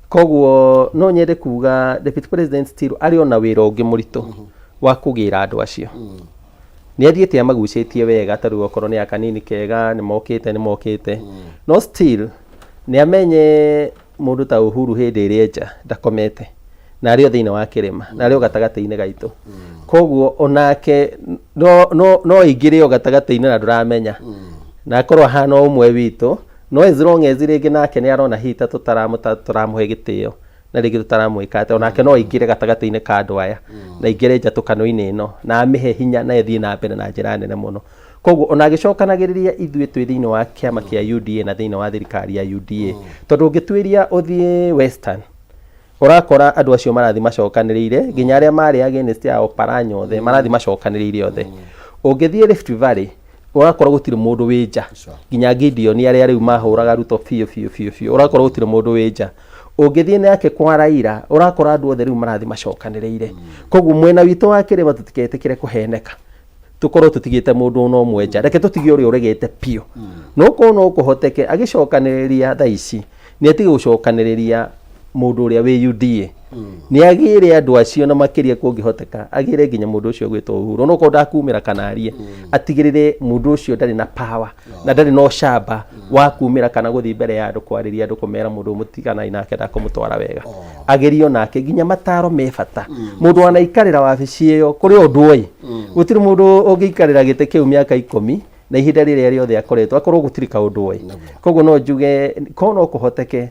Koguo no nyende kuga Deputy President still arĩ ona wĩra ũngĩ mũritũ wa kũgĩra andũ acio. Nĩ athiĩte amagucĩtie wega, tarĩu okorwo nĩ akanini kega, nĩ mokĩte no still nĩ amenye mũndũ ta Uhuru hĩndĩ ĩrĩa nja ndakomete na arĩ o thĩinĩ wa kĩrĩma na arĩ o gatagatĩ-inĩ gaitũ. Koguo onake no aingĩre o gatagatĩ-inĩ na ndũramenya na akorwo ahana ũmwe witũ, no as long as rĩngĩ nake nĩ arona hita tũtaramũhe gĩtĩo na rĩngĩ tũtaramwĩka atĩ onake no aingĩre gatagatĩ-inĩ ka andũ aya na aingĩre njatũkano-inĩ ĩno na amĩhe hinya na ĩthiĩ na mbere na njĩra nene mũno. Koguo ona agĩcokanagĩrĩria ithuĩ twĩ thĩinĩ wa kĩama kĩa UDA na thĩinĩ wa thirikari ya UDA, tondũ ũngĩtuĩria ũthiĩ Western ũrakora andũ acio marathi macokanĩrĩire, nginya arĩa marĩ against ya Oparanya othe marathi macokanĩrĩire othe. Ũngĩthiĩ Rift Valley ũrakora gũtirĩ mũndũ wĩ nja, nginya Gideon arĩa rĩu mahũraga Ruto biũ ũrakora gũtirĩ mũndũ wĩ nja. Ũngĩthiĩ nake kwa Raila ũrakora andũ othe rĩu marathi macokanĩrĩire. Koguo mwena witũ wa kĩrĩma tũtiketĩkĩre kũheneka, tukorwo tutigĩte mũndũ no ũmwe nja, reke tũtige ũrĩa ũregete piũ. No kũhoteke agĩcokanĩrĩria thaa ici nĩ atige gũcokanĩrĩria mũndũ ũrĩa wĩ UDA, nĩ agĩre andũ acio na makĩria kũngĩhoteka agĩre nginya mũndũ ũcio gwĩtwo Uhuru, no ndakumĩra kana arie atigĩrĩre mũndũ ũcio ndarĩ na power na ndarĩ no shamba wa kumĩra kana gũthiĩ mbere ya andũ kwarĩria andũ kũmera mũndũ mũtigana nake ndakũmũtwara wega. Agerio nake nginya mataro me bata. Mũndũ wanaikarĩra wabici ĩyo kũrĩ ũndũ ũĩ, gũtirĩ mũndũ ũngĩikarĩra gĩtĩ kĩu mĩaka 10 na ihinda rĩrĩa rĩothe akoretwo akorwo gũtirĩ kaũndũ ũĩ. Koguo no njuge no kũhoteke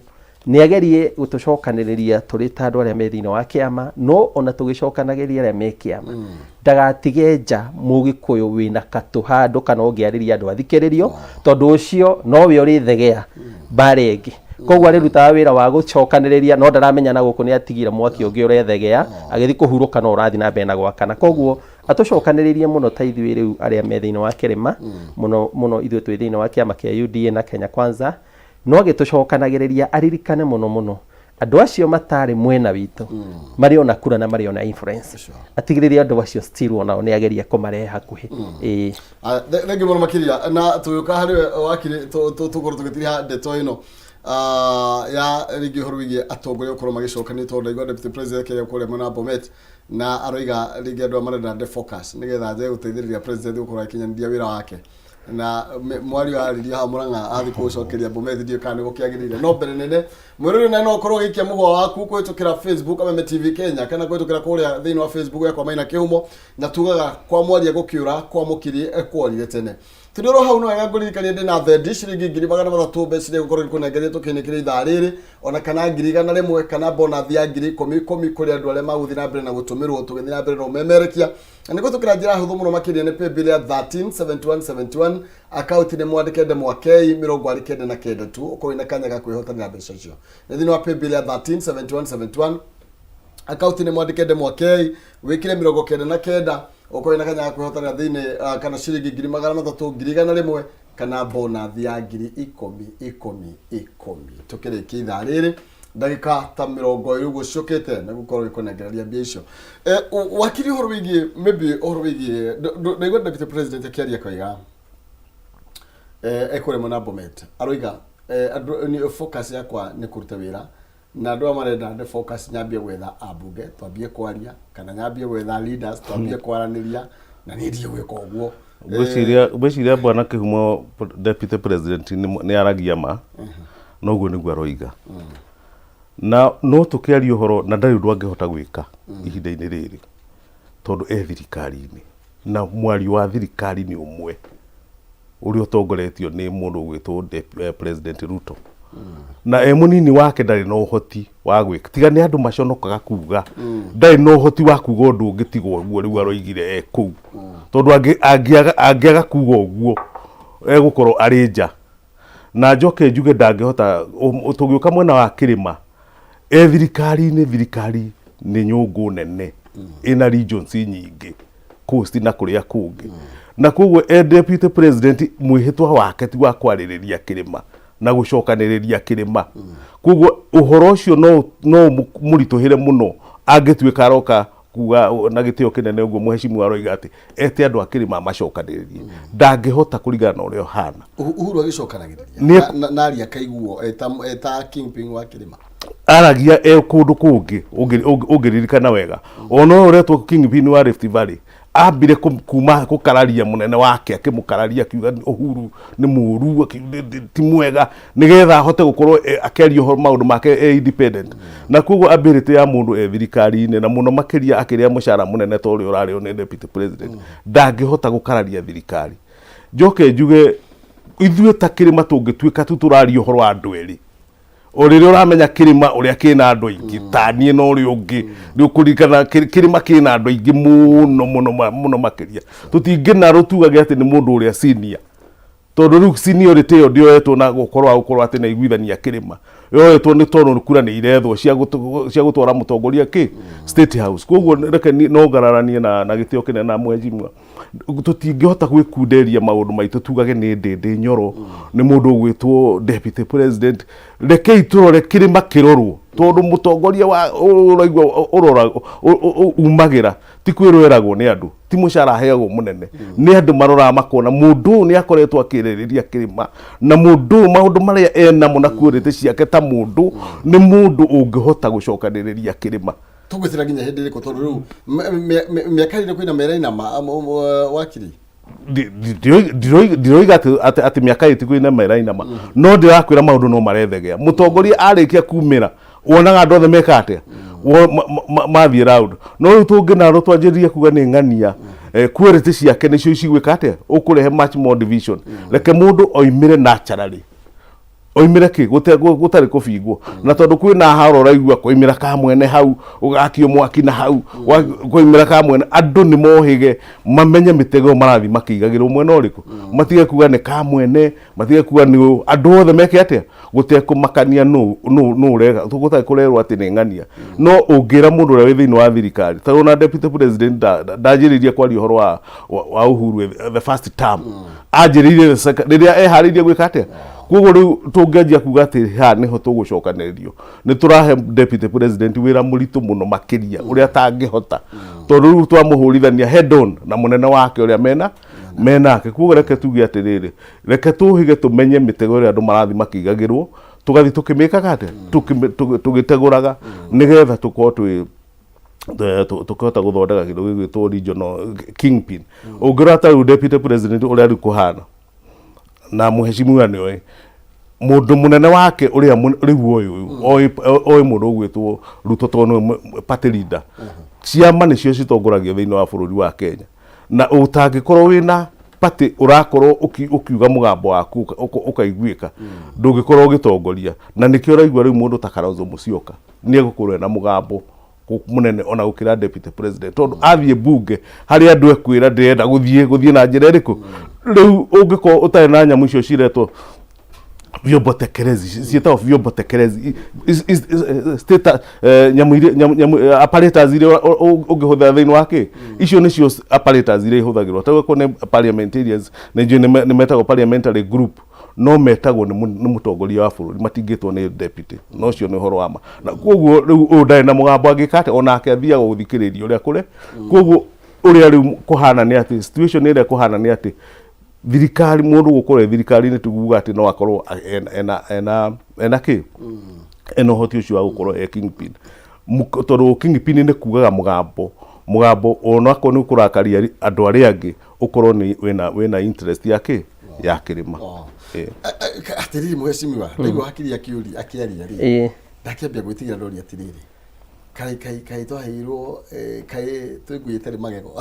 nĩ agerie gũtũcokanĩrĩria tũrĩ ta andũ arĩa me thĩinĩ wa kĩama, no ona tũgĩcokanagĩrĩria arĩa me kĩama ndagatige nja mũgĩkũyũ wĩna katũ handũ kana ũngĩarĩria andũ athikĩrĩrio, tondũ ũcio nowe ũrĩ thegea mbara ĩngĩ. Koguo arĩrutaga wĩra wa gũcokanĩrĩria no ndaramenya na gũkũ nĩ atigire mwaki ũngĩ ũrethegea agĩthiĩ kũhurũka no ũrathi na mbere na gwakana. Koguo atũcokanĩrĩrie mũno ta ithuĩ rĩu arĩa me thĩinĩ wa kĩrĩma, mũno ithuĩ twĩ thĩinĩ wa kĩama kĩa UDA na Kenya Kwanza, no agĩtũcokanagĩrĩria aririkane mũno andũ acio matarĩ mwena witũ marĩ ona kura na marĩ ona influence, atigĩrĩrie andũ acio still onao nĩ ageria kũmarehe hakuhĩ. Thengi mũno makĩria na tũgĩũka harĩ wakiri tũkorwo tũgĩthiĩ ndeto ĩno ya rĩngĩ ũhoro wĩgiĩ atongoria gũkorwo magĩcokanĩtwo, tondũ ndaigua Deputy President kĩrĩa kũrĩa mwena wa Bomet na aroiga rĩngĩ andũ marenda defocus nĩgetha nje gũteithĩrĩria president gũkorwo akinyanĩria wĩra wake, na mwari wa rĩrĩa ha Murang'a athi kũcokeria Bomet ndio kana gũkĩagĩrĩire no mbere nene mwĩrĩrĩ na no korwo gĩkia mũgwa waku kũhĩtũkĩra Facebook ama TV Kenya kana kũhĩtũkĩra kũrĩa thĩinĩ wa Facebook yakwa Maina Kĩhumo, na tugaga kwa mwaria gũkĩũra kwa mũkiri kwarire tene tudoro hau no wega ngũririkania ndĩ na thendi ciringi 300 mbeca cirĩ gũkorwo ikũnengeretwo kĩnĩkĩrĩ ithaa rĩrĩ, ona kana 100 kana bonus ya 10,000 kũrĩ andũ arĩa magũthiĩ na mbere na gũtũmĩrwo tũgĩthiĩ na mbere na ũmemerekia, na nĩguo tũkĩra njĩra hũthũ mũno makĩria nĩ paybill ya 137171 account nĩ mwandĩke Ndemwakei 29 tu ũkorwo ina kanya ga kwĩhotanĩra mbeca icio. Nĩ thĩinĩ wa paybill ya 137171 account nĩ mwandĩke Ndemwakei wĩkire 99 uko ina kanya kwĩhotanĩra thĩinĩ kana ciringi 300,000 kana bonus ya 10,000 tukĩrĩkia ithaa rĩrĩ ndagĩka ta 20 gũcokete na gũkorwo gĩkũnengereria mbia icio. Wakiri ũhoro wĩgiĩ maybe ũhoro wĩgiĩ ndaigua Deputy President akĩaria koiga ekũrĩ mwena Bomet aroiga ni focus yakwa nĩ kũruta wĩra na andũ marenda nĩ focus nyambie gwetha ambunge twambie kwaria kana nyambie gwetha leaders twambie kwaranĩria na niĩ ndiĩ gwĩka ũguo. Gwĩciria bwana Kĩhumo Deputy President nĩ aragia ma noguo nĩguo aroiga na no tũkĩaria ũhoro na ndarĩ ũndũ angĩhota gwĩka ihinda-inĩ rĩrĩ tondũ thirikari-inĩ na mwari wa thirikari nĩ ũmwe ũrĩa ũtongoretio nĩ mũndũ gwĩtwo President Ruto na mũnini wake ndarĩ na ũhoti wa gwĩka tiga nĩ andũ maconokaga kuga ndarĩ na ũhoti wa kuga ũndũ ũngĩ tiga ũguo rĩu aroigire kũu tondũ angĩaga kuga ũguo egũkorwo arĩ nja na njoke njuge ndangĩhota tũgĩũka mwena wa kĩrĩma thirikari nĩ nyũngũ nene ina regions nyingĩ coast na kũrĩa kũngĩ na koguo Deputy President mwĩhĩtwa wake ti wa kwarĩrĩria kĩrĩma na gũcokanĩrĩria kĩrĩma, koguo ũhoro ũcio no mũritũhĩre mũno angĩtuĩka aroka kuga na gĩtĩo kĩnene ũguo mũheshimiwa aroiga atĩ ete andũ a Kĩrĩma macokanĩrĩrie ndangĩhota kũringana na ũrĩa ũhana. Uhuru agĩcokanagĩrĩria na aria kaiguo eta Kingpin wa Kĩrĩma aragia kũndũ kũngĩ ũngĩririkana wega ona ũyũ ũretwo Kingpin wa Rift Valley ambire kuma gũkararia mũnene wake akĩmũkararia akiuga Uhuru nĩ mũru ti mwega nĩgetha ahote gũkorwo akĩaria maũndũ make independent na koguo ability ya mũndũ thirikari-inĩ na mũno makĩria akĩrĩa mũcara mũnene ta ũrĩa ũrarĩo nĩ deputy president ndangĩhota gũkararia thirikari. Njoke njuge ithuĩ ta Kĩrĩma tũngĩtuĩka tu tũraria ũhoro wa andũ erĩ ũrĩrĩa ũramenya Kĩrĩma ũrĩa kĩna andũ aingĩ ta niĩ na ũrĩa ũngĩ nĩ ũkũririkana Kĩrĩma kĩna andũ aingĩ mũno makĩria tũtingĩnarwo tugage atĩ nĩ mũndũ ũrĩa senior tondũ rĩu seniority ĩyo ndĩoetwo na gũkorwo atĩ na iguithania Kĩrĩma yoetwo nĩ tondũ kura nĩ irethwo cia gũtwara mũtongoria State House. Koguo reke no ngararanie na gĩtĩo kĩnene na mwejimwa tũtingĩhota gwĩkunderia maũndũ maitũ tugage nĩ ndĩndĩ nyoro nĩ mũndũ ũgwĩtwo deputy president rekei tũrore Kĩrĩma kĩrorwo tondũ mũtongoria wa ũraigua umagĩra ti kwĩrweragwo nĩ andũ ti mũcara aheagwo mũnene nĩ andũ maroraga makona mũndũ nĩ akoretwo akĩrĩrĩria Kĩrĩma na mũndũ maũndũ marĩa enamo na kuorĩte ciake ta mũndũ nĩ mũndũ ũngĩhota gũcokanĩrĩria Kĩrĩma. Tũgwĩtĩra nginya hĩndĩ ĩrĩkũ tondũ rĩu mĩaka ĩrĩ kwĩna mĩraina wakiri ndiroiga atĩ mĩaka ĩtĩ kwĩna mĩrainama no ndĩrakwĩra maũndũ no marethegea mũtongoria arĩkia kumĩra wonaga andũ othe meka atĩa mathiĩ round no rĩu tũngĩnarwo twanjĩrĩrie kuga nĩ ng'ania quality ciake nĩcio cigwĩka atĩa ũkũrehe much more division reke mũndũ oimĩre naturally oimĩre kĩ gũtarĩ kũbingwo na tondũ kwĩna haro ũraigua koimĩra ka mwene hau ũgakio mwaki na hau koimĩra ka mwene andũ nĩ mohĩge mamenye mĩtego marathi makĩigagĩrwo mwena ũrĩkũ matige kuga nĩ ka mwene matige kuga nĩ andũ othe meke atĩa gũtekũmakania nũ ũrega gũtarĩ kũrerwo atĩ nĩ ng'ania no ũngĩra mũndũ ũrĩa wĩ thĩinĩ wa thirikari tondũ na deputy president ndanjĩrĩirie kwaria ũhoro wa Uhuru the first term anjĩrĩire rĩrĩa eharĩirie gwĩka atĩa. Koguo rĩu tũngĩanjia kuga atĩ ha nĩho tũgũcokanĩrĩrio nĩ tũrahe deputy president wĩra mũritũ mũno makĩria ũrĩa atangĩhota tondũ rĩu twamũhũrithania head on na mũnene wake ũrĩa menake. Koguo reke tuge atĩrĩrĩ reke tũhĩge tũmenye mĩtego ĩrĩa andũ marathi makĩigagĩrwo tũgathi tũkĩmĩkaga atĩa tũgĩtegũraga nĩgetha tũkorwo tũkĩhota gũthondeka kĩndũ gĩgwĩtwo regional Kingpin. Ũngĩrora ta rĩu deputy president ũrĩa rĩu kũhana na mũheshimiwa nĩoĩ mũndũ mũnene wake ũrĩa rĩu oĩ mũndũ ũgwĩtwo Ruto tondũ party leader ciama nĩcio citongoragio thĩinĩ wa bũrũri wa Kenya na ũtangĩkorwo wĩna party ũrakorwo ũkiuga mũgambo waku ũkaiguĩka ndũngĩkorwo ũgĩtongoria na nĩkĩo ũraigua rĩu mũndũ ta Kalonzo Musyoka nĩ egũkorwo na mũgambo munene ona gukira deputy president tondu athiĩ bunge hari andu ekwira ndĩrenda gũthiĩ na njĩra ĩrĩkũ rĩu ũngĩkorwo ũtarĩ na nyamũ icio ciretwo vyombo tekelezi ciĩtagwo vyombo tekelezi state nyamũ apparatus iria ũngĩhũthĩra thĩinĩ wake icio nĩcio apparatus iria ihũthagĩrwo tagwo nĩ parliamentarians nĩ metagwo parliamentary group no metagwo nĩ mũtongoria wa bũrũri matingĩtwo nĩ deputy no cio nĩ ũhoro wa ma na koguo rĩu ũndarĩ na mũgambo angĩkate onake athiaga gũthikĩrĩrio ũrĩa kũrĩ koguo ũrĩa rĩu kũhana nĩ atĩ situation ĩrĩa kũhana nĩ atĩ thirikari mũndũ gũkorwo thirikari-inĩ tuguga atĩ no akorwo ena kĩ ena ũhoti ũcio wa gũkorwo kingpin tondũ kingpin nĩ kugaga mũgambo onakorwo nĩ ũkũrakaria andũ arĩa angĩ ũkorwo wĩna interest yake ya Kĩrĩma. Atiriri mheshimiwa ndaigua hakiri akiaria rĩ ndakĩambia gwĩtigira ndori atiriri kai twaheirwo kai twĩguĩte rĩ magego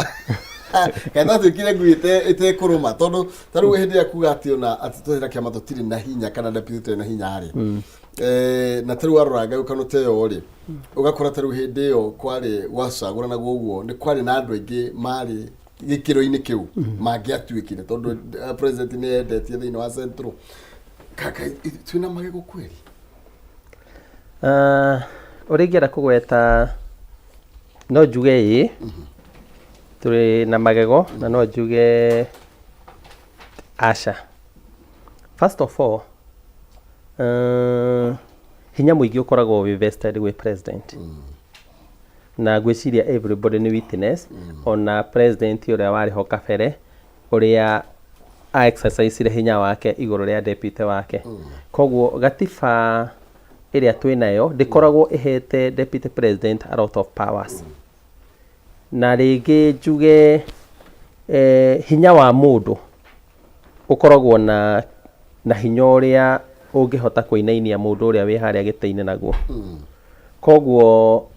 kai twĩkire nguĩte ĩtekũrũma tondũ tarĩu hĩndĩ ya kuga atĩ ona atĩ twĩra kĩama tũtirĩ na hinya kana deputy na hinya harĩ na tarĩu arora gaukanũ teyo rĩ ũgakora tarĩu hĩndĩ ĩyo kwarĩ gwacagũrana ũguo nĩ kwarĩ na andũ aingĩ marĩ gĩkĩro-inĩ kĩu mangĩatuĩkire tondũ president nĩ endetie thĩinĩ wa central kaka twĩna magego kweli ũrĩa ingĩenda kũgweta no njuge ĩ tũrĩ na magego na no njuge aca. First of all hinya mũingĩ ũkoragwo wĩ vested gwĩ president na gwiciria everybody ni witness ona president uria wari ho kabere uria a exercise hinya wake iguru ria deputy wake koguo gatiba iria twinayo ndikoragwo ihete deputy president a lot of powers na rigi njuge hinya wa mundu ukoragwo na hinya uria ungihota kuinainia mundu uria wi haria giteine naguo koguo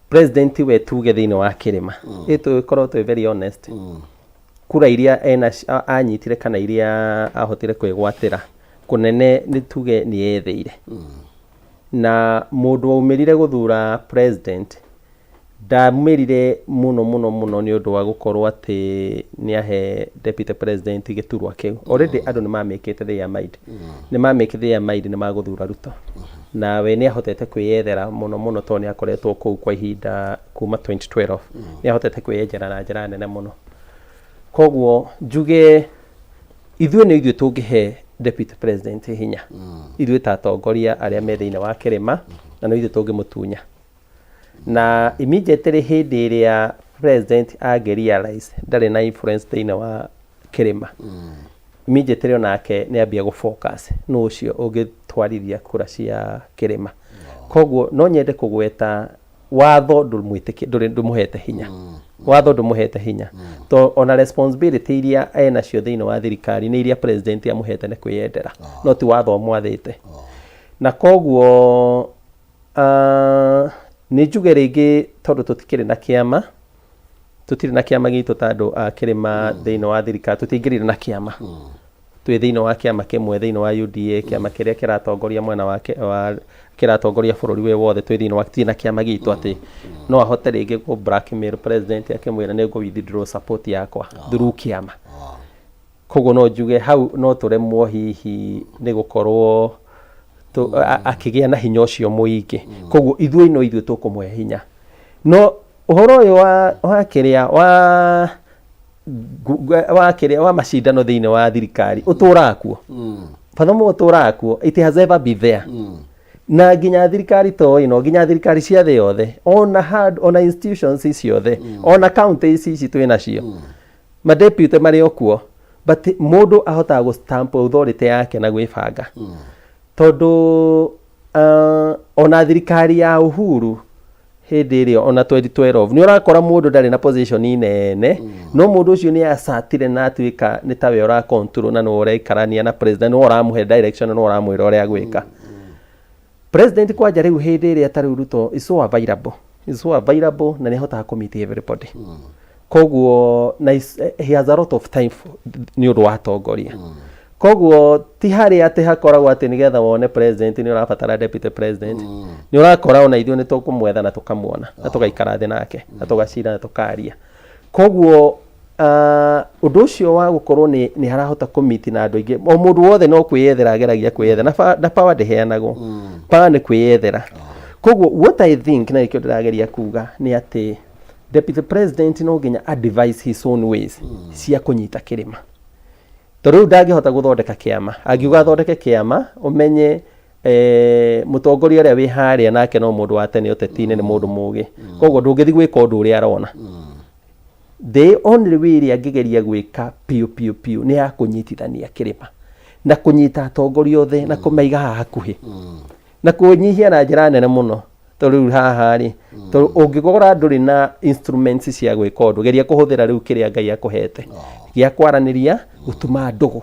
president we tuge thini wa kirima itu ikorwo twi very honest kura iria anyitire kana iria ahotire kwigwatira kunene ni tuge ni yetheire na mundu aumirire guthura president ndamirire muno ni undu wa gukorwo ati ni ahe deputy president giturwa kiu already andu ni mamekete their mind ni mamekete their mind ni maguthura Ruto na we ni ahotete kwiyethera muno to ni akoretwo kuu kwa ihinda kuma 2012 ni ahotete kwiyethera na njira nene muno koguo njuge ithuĩ nĩ ithuĩ tũngĩhe deputy president hinya ithuĩ ta atongoria arĩa me thĩinĩ wa kĩrĩma na no ithuĩ tũngĩmũtunya na immediately hĩndĩ ĩrĩa president angĩrealize ndarĩ na influence thĩinĩ wa kĩrĩma immediately onake nĩ ambia gũfocus no ũcio ũngĩtwarithia kura cia kĩrĩma koguo no nyende kũgweta watho ndũmũhete hinya watho ndũmũhete hinya to ona responsibility iria enacio thĩinĩ wa thirikari nĩ iria president amũhete nĩ kwĩyendera no ti watho mwathĩte na koguo nĩ njuge rĩngĩ tondũ tũtikĩrĩ na kĩama tũtirĩ na kĩama gitũ ta andũ a kĩrĩma thĩinĩ wa thirikari tũtingĩrĩ na kĩama twĩ thĩinĩ wa kĩama kĩmwe thĩinĩ wa UDA kĩama kĩrĩa kĩratongoria mwena wa kĩratongoria bũrũri wĩ wothe twĩ thĩinĩ wa tĩ na kĩama gitũ atĩ no ahote rĩngĩ kũ blackmail president akĩmwĩra nĩ withdraw support yakwa through kĩama koguo no njuge hau no tũremwo hihi nĩ gũkorwo akĩgĩa na hinya ũcio mũingĩ koguo ithuĩ no ithuĩ tũkũmũhe hinya no ũhoro ũyũ wa kĩrĩa wa macindano thĩinĩ wa thirikari ũtũũraga kuo pathomo ũtũũraga kuo it has ever been there na nginya thirikari to ino nginya thirikari cia thĩ yothe ona institutions ciothe ona counties ici twĩ nacio ma deputy marĩ okuo but mũndũ ahotaga gũ stamp authority yake na gwĩbanga tondũ ona thirikari ya Uhuru hĩndĩ ĩrĩa ona 2012 nĩ ũrakora mũndũ ndarĩ na position nene no mũndũ ũcio nĩ asatire na atuĩka nĩ tawe ũra control na no ũraikarania na president no ũramũhe direction no ũramwĩra ũrĩa gwĩka president kwanja rĩu hĩndĩ ĩrĩa tarĩ Ruto is so available na nĩ ahotaga kũmeet everybody koguo he has a lot of time nĩ ũndũ wa atongoria koguo ti harĩa atĩ hakoragwo atĩ nĩgetha wone president nĩ ũrabatara deputy president nĩ ũrakora ona ithuĩ nĩ tũkũmwetha na tũkamuona na tũgaikara thĩ nake na tũgacira na tũkaria koguo ũndũ ũcio wa gũkorwo nĩ harahota kũmiti na andũ aingĩ o mũndũ wothe no kwĩyethera ageragia kwĩyethera na power ndĩheanagwo power nĩ kwĩyethera koguo what I think na ikio ndĩrageria kuga nĩ atĩ deputy president no nginya advise his own ways cia kũnyita kĩrĩma tondũ ndangĩhota gũthondeka kĩama angiuga athondeke kĩama ũmenye mũtongoria ũrĩa wĩ harĩa nake no mũndũ wa tene ũteti-inĩ nĩ mũndũ mũũgĩ koguo ndũngĩthi gwĩka ũndũ ũrĩa arona the only way ĩrĩa angĩgeria gwĩka piũ nĩ ya kũnyitithania kĩrĩma na kũnyita atongoria othe na kũmaiga hakuhĩ na kũnyihia na njĩra nene mũno tondũ rĩu haha rĩ tondũ ũngĩgora ndũrĩ na instruments cia gwĩka ũndũ geria kũhũthĩra rĩu kĩrĩa Ngai akũhete gĩa kwaranĩria gũtuma ndũgũ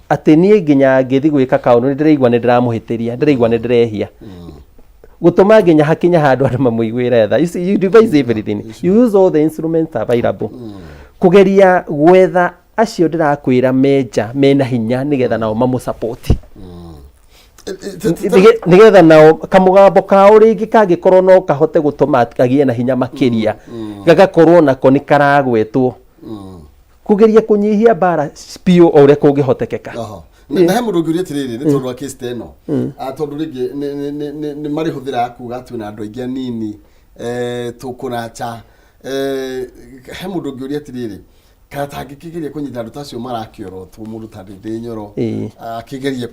atĩ niĩ nginya ngĩthi gwĩka kaũndũ nĩ ndĩraigua nĩ ndĩramũhĩtĩria ndĩraigua nĩ ndĩrehia gũtũma nginya hakinya handũ andũ mamũiguĩre tha you devise everything you use all the instruments available kũgeria gwetha acio ndĩrakwĩra menja mena hinya nĩgetha nao mamũsupport nĩgetha nao kamũgambo kao rĩngĩ kangĩkorwo no kahote gũtũma agĩe na hinya makĩria gagakorwo nako nĩ karagwetwo kugeria kunyihia bara spio o ũrĩa kũngĩhotekeka na he mũndũ ũngĩũria atĩrĩrĩ nĩ tondũ wa case ta ĩno tondũ rĩngĩ nĩ marĩ hũthĩra kuga twĩ na andũ aingĩ anini tũkũracha he mũndũ ũngĩũria atĩrĩrĩ katangikigeria kunyita andu tacio marakioro tumuruta ndi nyoro akigeria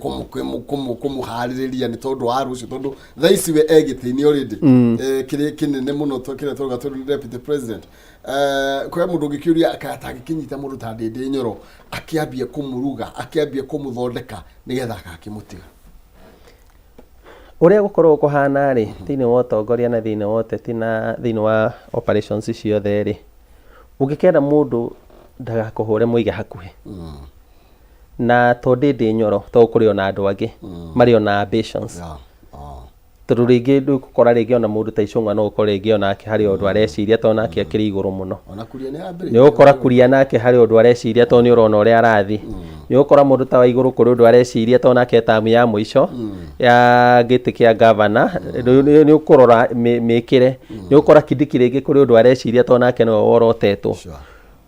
kumuhaririria ni tondu wa rucio tondu thaici we egitini already kire kinene muno kire turuga turi deputy president kwa mundu ngikiuria katangikinyita mundu ta ndi nyoro akiambia kumuruga akiambia kumuthondeka nigetha akakimutiga uria gukorwo kuhana ri thini wa utongoria na thini wa uteti na thini wa operations ciothe ri ungikenda mundu ndagakuhure muige hakuhi na ndi nyoro to kuri ona andu angi mari ona ambitions tondu ringi ndukora ringi ona mundu ta icungwa no ukore ringi onake hari undu areciria to nake akiri iguru muno ni ukora kuria nake hari undu areciria to ni urona uria arathi ni ukora mundu ta wa iguru kuri undu areciria to nake tamu ya muico ya giti kia governor ni ukurora mikire ni ukora kidiki ringi kuri undu areciria to nake no worotetwo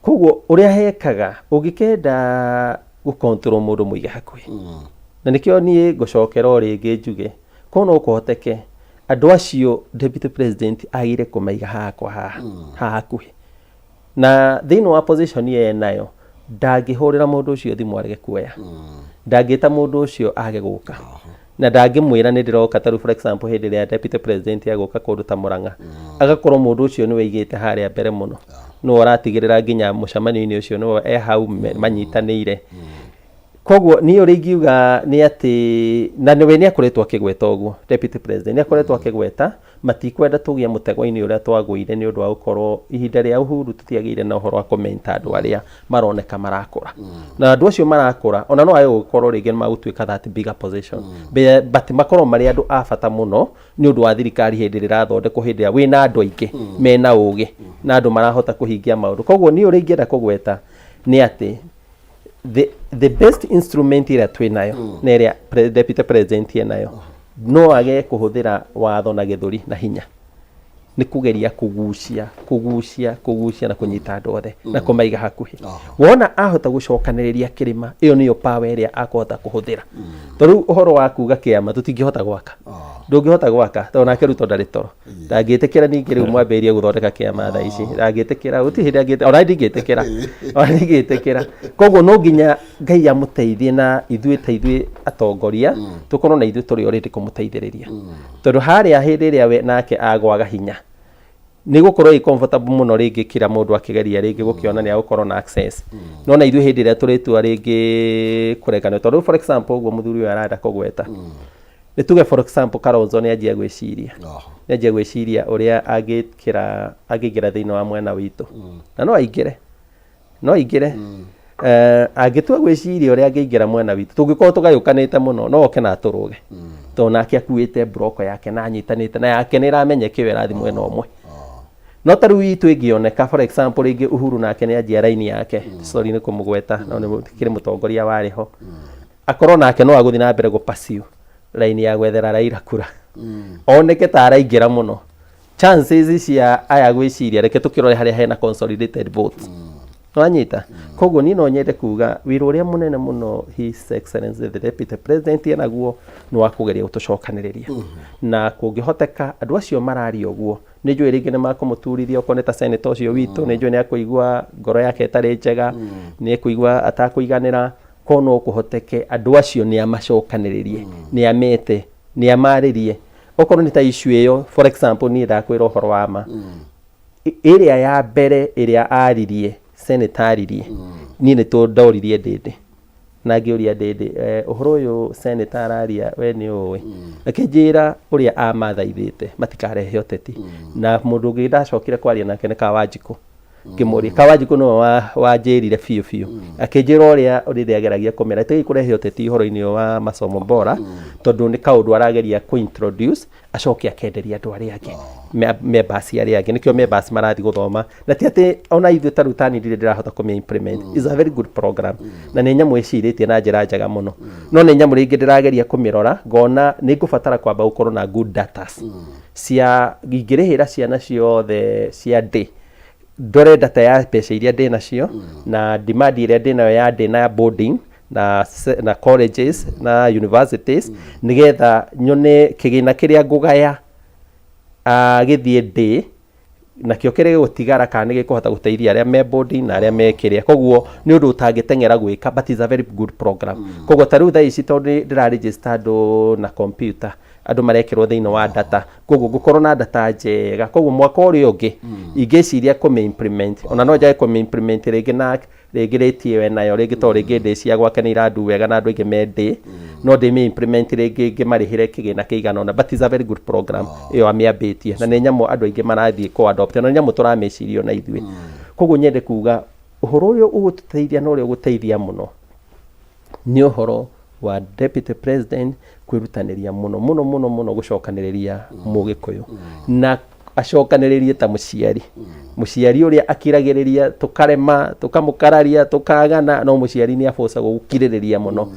koguo uria hekaga ungikenda gukontrol mundu muige hakuhi na nikio nie ngucokera ringi njuge kono kuhoteke andu acio deputy president agire kumaiga haha hakuhi na thini wa position ye nayo ndangihurira mundu ucio thimu arege kuoya ndangita mundu ucio age guka na ndangimwira ni ndiroka taru for example hindi ria deputy president aguka kuruta Murang'a agakorwo mundu ucio ni weigite haria mbere muno no aratigirira nginya mucamanio-ini ucio no hau manyitanire koguo ni uri ngiuga ni ati na niwe ni akoretwo akigweta uguo deputy president ni akoretwo akigweta matikwenda tugia mutego-ini uria twagwire ni undu wa gukorwo ihinda ria Uhuru tutiagire na uhoro wa komenta andu aria maroneka marakura na andu acio marakura ona no ayo gukorwo ringi magutwika that bigger position but makorwo mari andu a bata muno ni undu wa thirikari hindi rirathondekwo hindi ya wina andu aingi mena ugi na andu marahota kuhingia maundu koguo ni uri ngienda kugweta ni ati the best instrument ira twinayo neria deputy president nayo no age kuhuthira watho na githuri na hinya ni kugeria kugucia na kunyita andu othe na kumaiga hakuhi wona ahota gucokaniriria kirima iyo niyo power iria akohota kuhuthira toru uhoro wa kuga kiama tutingihota gwaka ndungihota gwaka to na kiruto ndari toro ndangitikira ningi riu mwambirie guthondeka kiama tha ici ndangitikira uti hindi angite ona ndingitikira koguo no nginya Ngai amuteithie na ithuĩ atongoria tukorwo na ithuĩ turi already kumuteithiriria tondu haria hindi ria we nake agwaga hinya ni gukorwo i comfortable muno ringi kira mundu akigeria ringi gukiona ni agukorwo na access no na ithuĩ hindi ria turitua ringi kuregana tondu for example uguo muthuri uyu arenda kugweta ni tuge for example Kalonzo ni anjia gwiciria uria angigira thiini wa mwena witu na no aingire agitua gwiciria uria angiingira mwena witu tungikorwo tugayukanite muno no oke na turuge to nake akuite broko yake na anyitanite na yake ni ramenyeke werathi mwena omwe no taru witu ingioneka for example ringi Uhuru nake ni anjia raini yake sorry ni kumugweta no ni kiri mutongoria wariho akorwo nake no aguthi na mbere gupasiu raini ya gwethera Raila kura oneke ta araingira muno chances cia aya gwiciria reke tukirore haria hena consolidated votes no anyita koguo ni no nyende kuga wira uria munene muno his excellency the deputy president enaguo no akugeria gutucokaniriria na kungihoteka andu acio marari uguo ni njui ringi ni makumuturithia okoneta senator ucio witu ni njui ni akuigua ngoro yake etari njega ni akuigua atakuiganira kono kuhoteke andu acio ni amacokaniririe ni amete ni amaririe okorwo ni ta issue iyo for example ni ndakwira uhoro wa ma area ya mbere area aririe senataririe ni to ndoririe ndindi na ngiuria ndindi uhoro uyu senator aria we ni uwi akinjira uria amathaithite matikarehe uteti na mundu ungi ndacokire kwaria nake ni Kawanjiku kimuri Kawanjiku no wanjirire fiu akinjira uria ageragia kumera tigi kurehe uteti uhoro-ini wa masomo bora tondu ni kaundu arageria ku introduce acoke akenderia andu aria angi members aria angi nikio members marathi guthoma na ti ati ona ithuĩ ta rutani ndire ndirahota ku implement is a very good program na ni nyamu iciritie na njira njega muno no ni nyamu ringi ndirageria kumirora ngona ni ngubatara kwamba gukorwo na good data cia ingirihira ciana ciothe cia day ndore data ya mbeca iria ndĩ nacio na demand iria ndĩ nayo ya ndĩ na boarding na colleges na universities nigetha nyone kigina kiria ngugaya githie ndĩ na kĩo kĩrĩ gũtigara kana nĩ gĩkũhota gũteithia arĩa me boarding na arĩa me kĩrĩa. Koguo nĩ ũndũ ũtangĩteng'era gwĩka, but it's a very good program. Koguo ta rĩu thaa ici tondũ ndĩra register andũ na computer, andũ marekĩrwo thĩinĩ wa data, koguo ngũkorwo na data njega. Koguo mwaka ũrĩa ũngĩ ingĩciria kũmĩ-implement, ona no njage kũmĩ-implement rĩngĩ na rĩngĩ rĩtie we nayo rĩngĩ to rĩngĩ ndĩ cia gwake nĩ irandu wega na andũ aingĩ mendĩ, no ndĩmĩ-implement rĩngĩ ngĩmarĩhĩre kĩgĩna kĩigana ũna, but it's a very good program ĩyo amĩambĩtie, na nĩ nyamũ andũ aingĩ marathiĩ kũ-adopt, na nĩ nyamũ tũramĩciria ona ithuĩ. Koguo nyende kuga ũhoro ũyũ ũgũtũteithia na ũrĩa ũgũteithia mũno nĩ ũhoro wa Deputy President kwĩrutanĩria mũno gũcokanĩrĩria Mũgĩkũyũ na acokanĩrĩrie ta mũciari ũrĩa akiragĩrĩria tũkarema tũkamũkararia tũkagana, no mũciari nĩ abocagwo gũkirĩrĩria mũno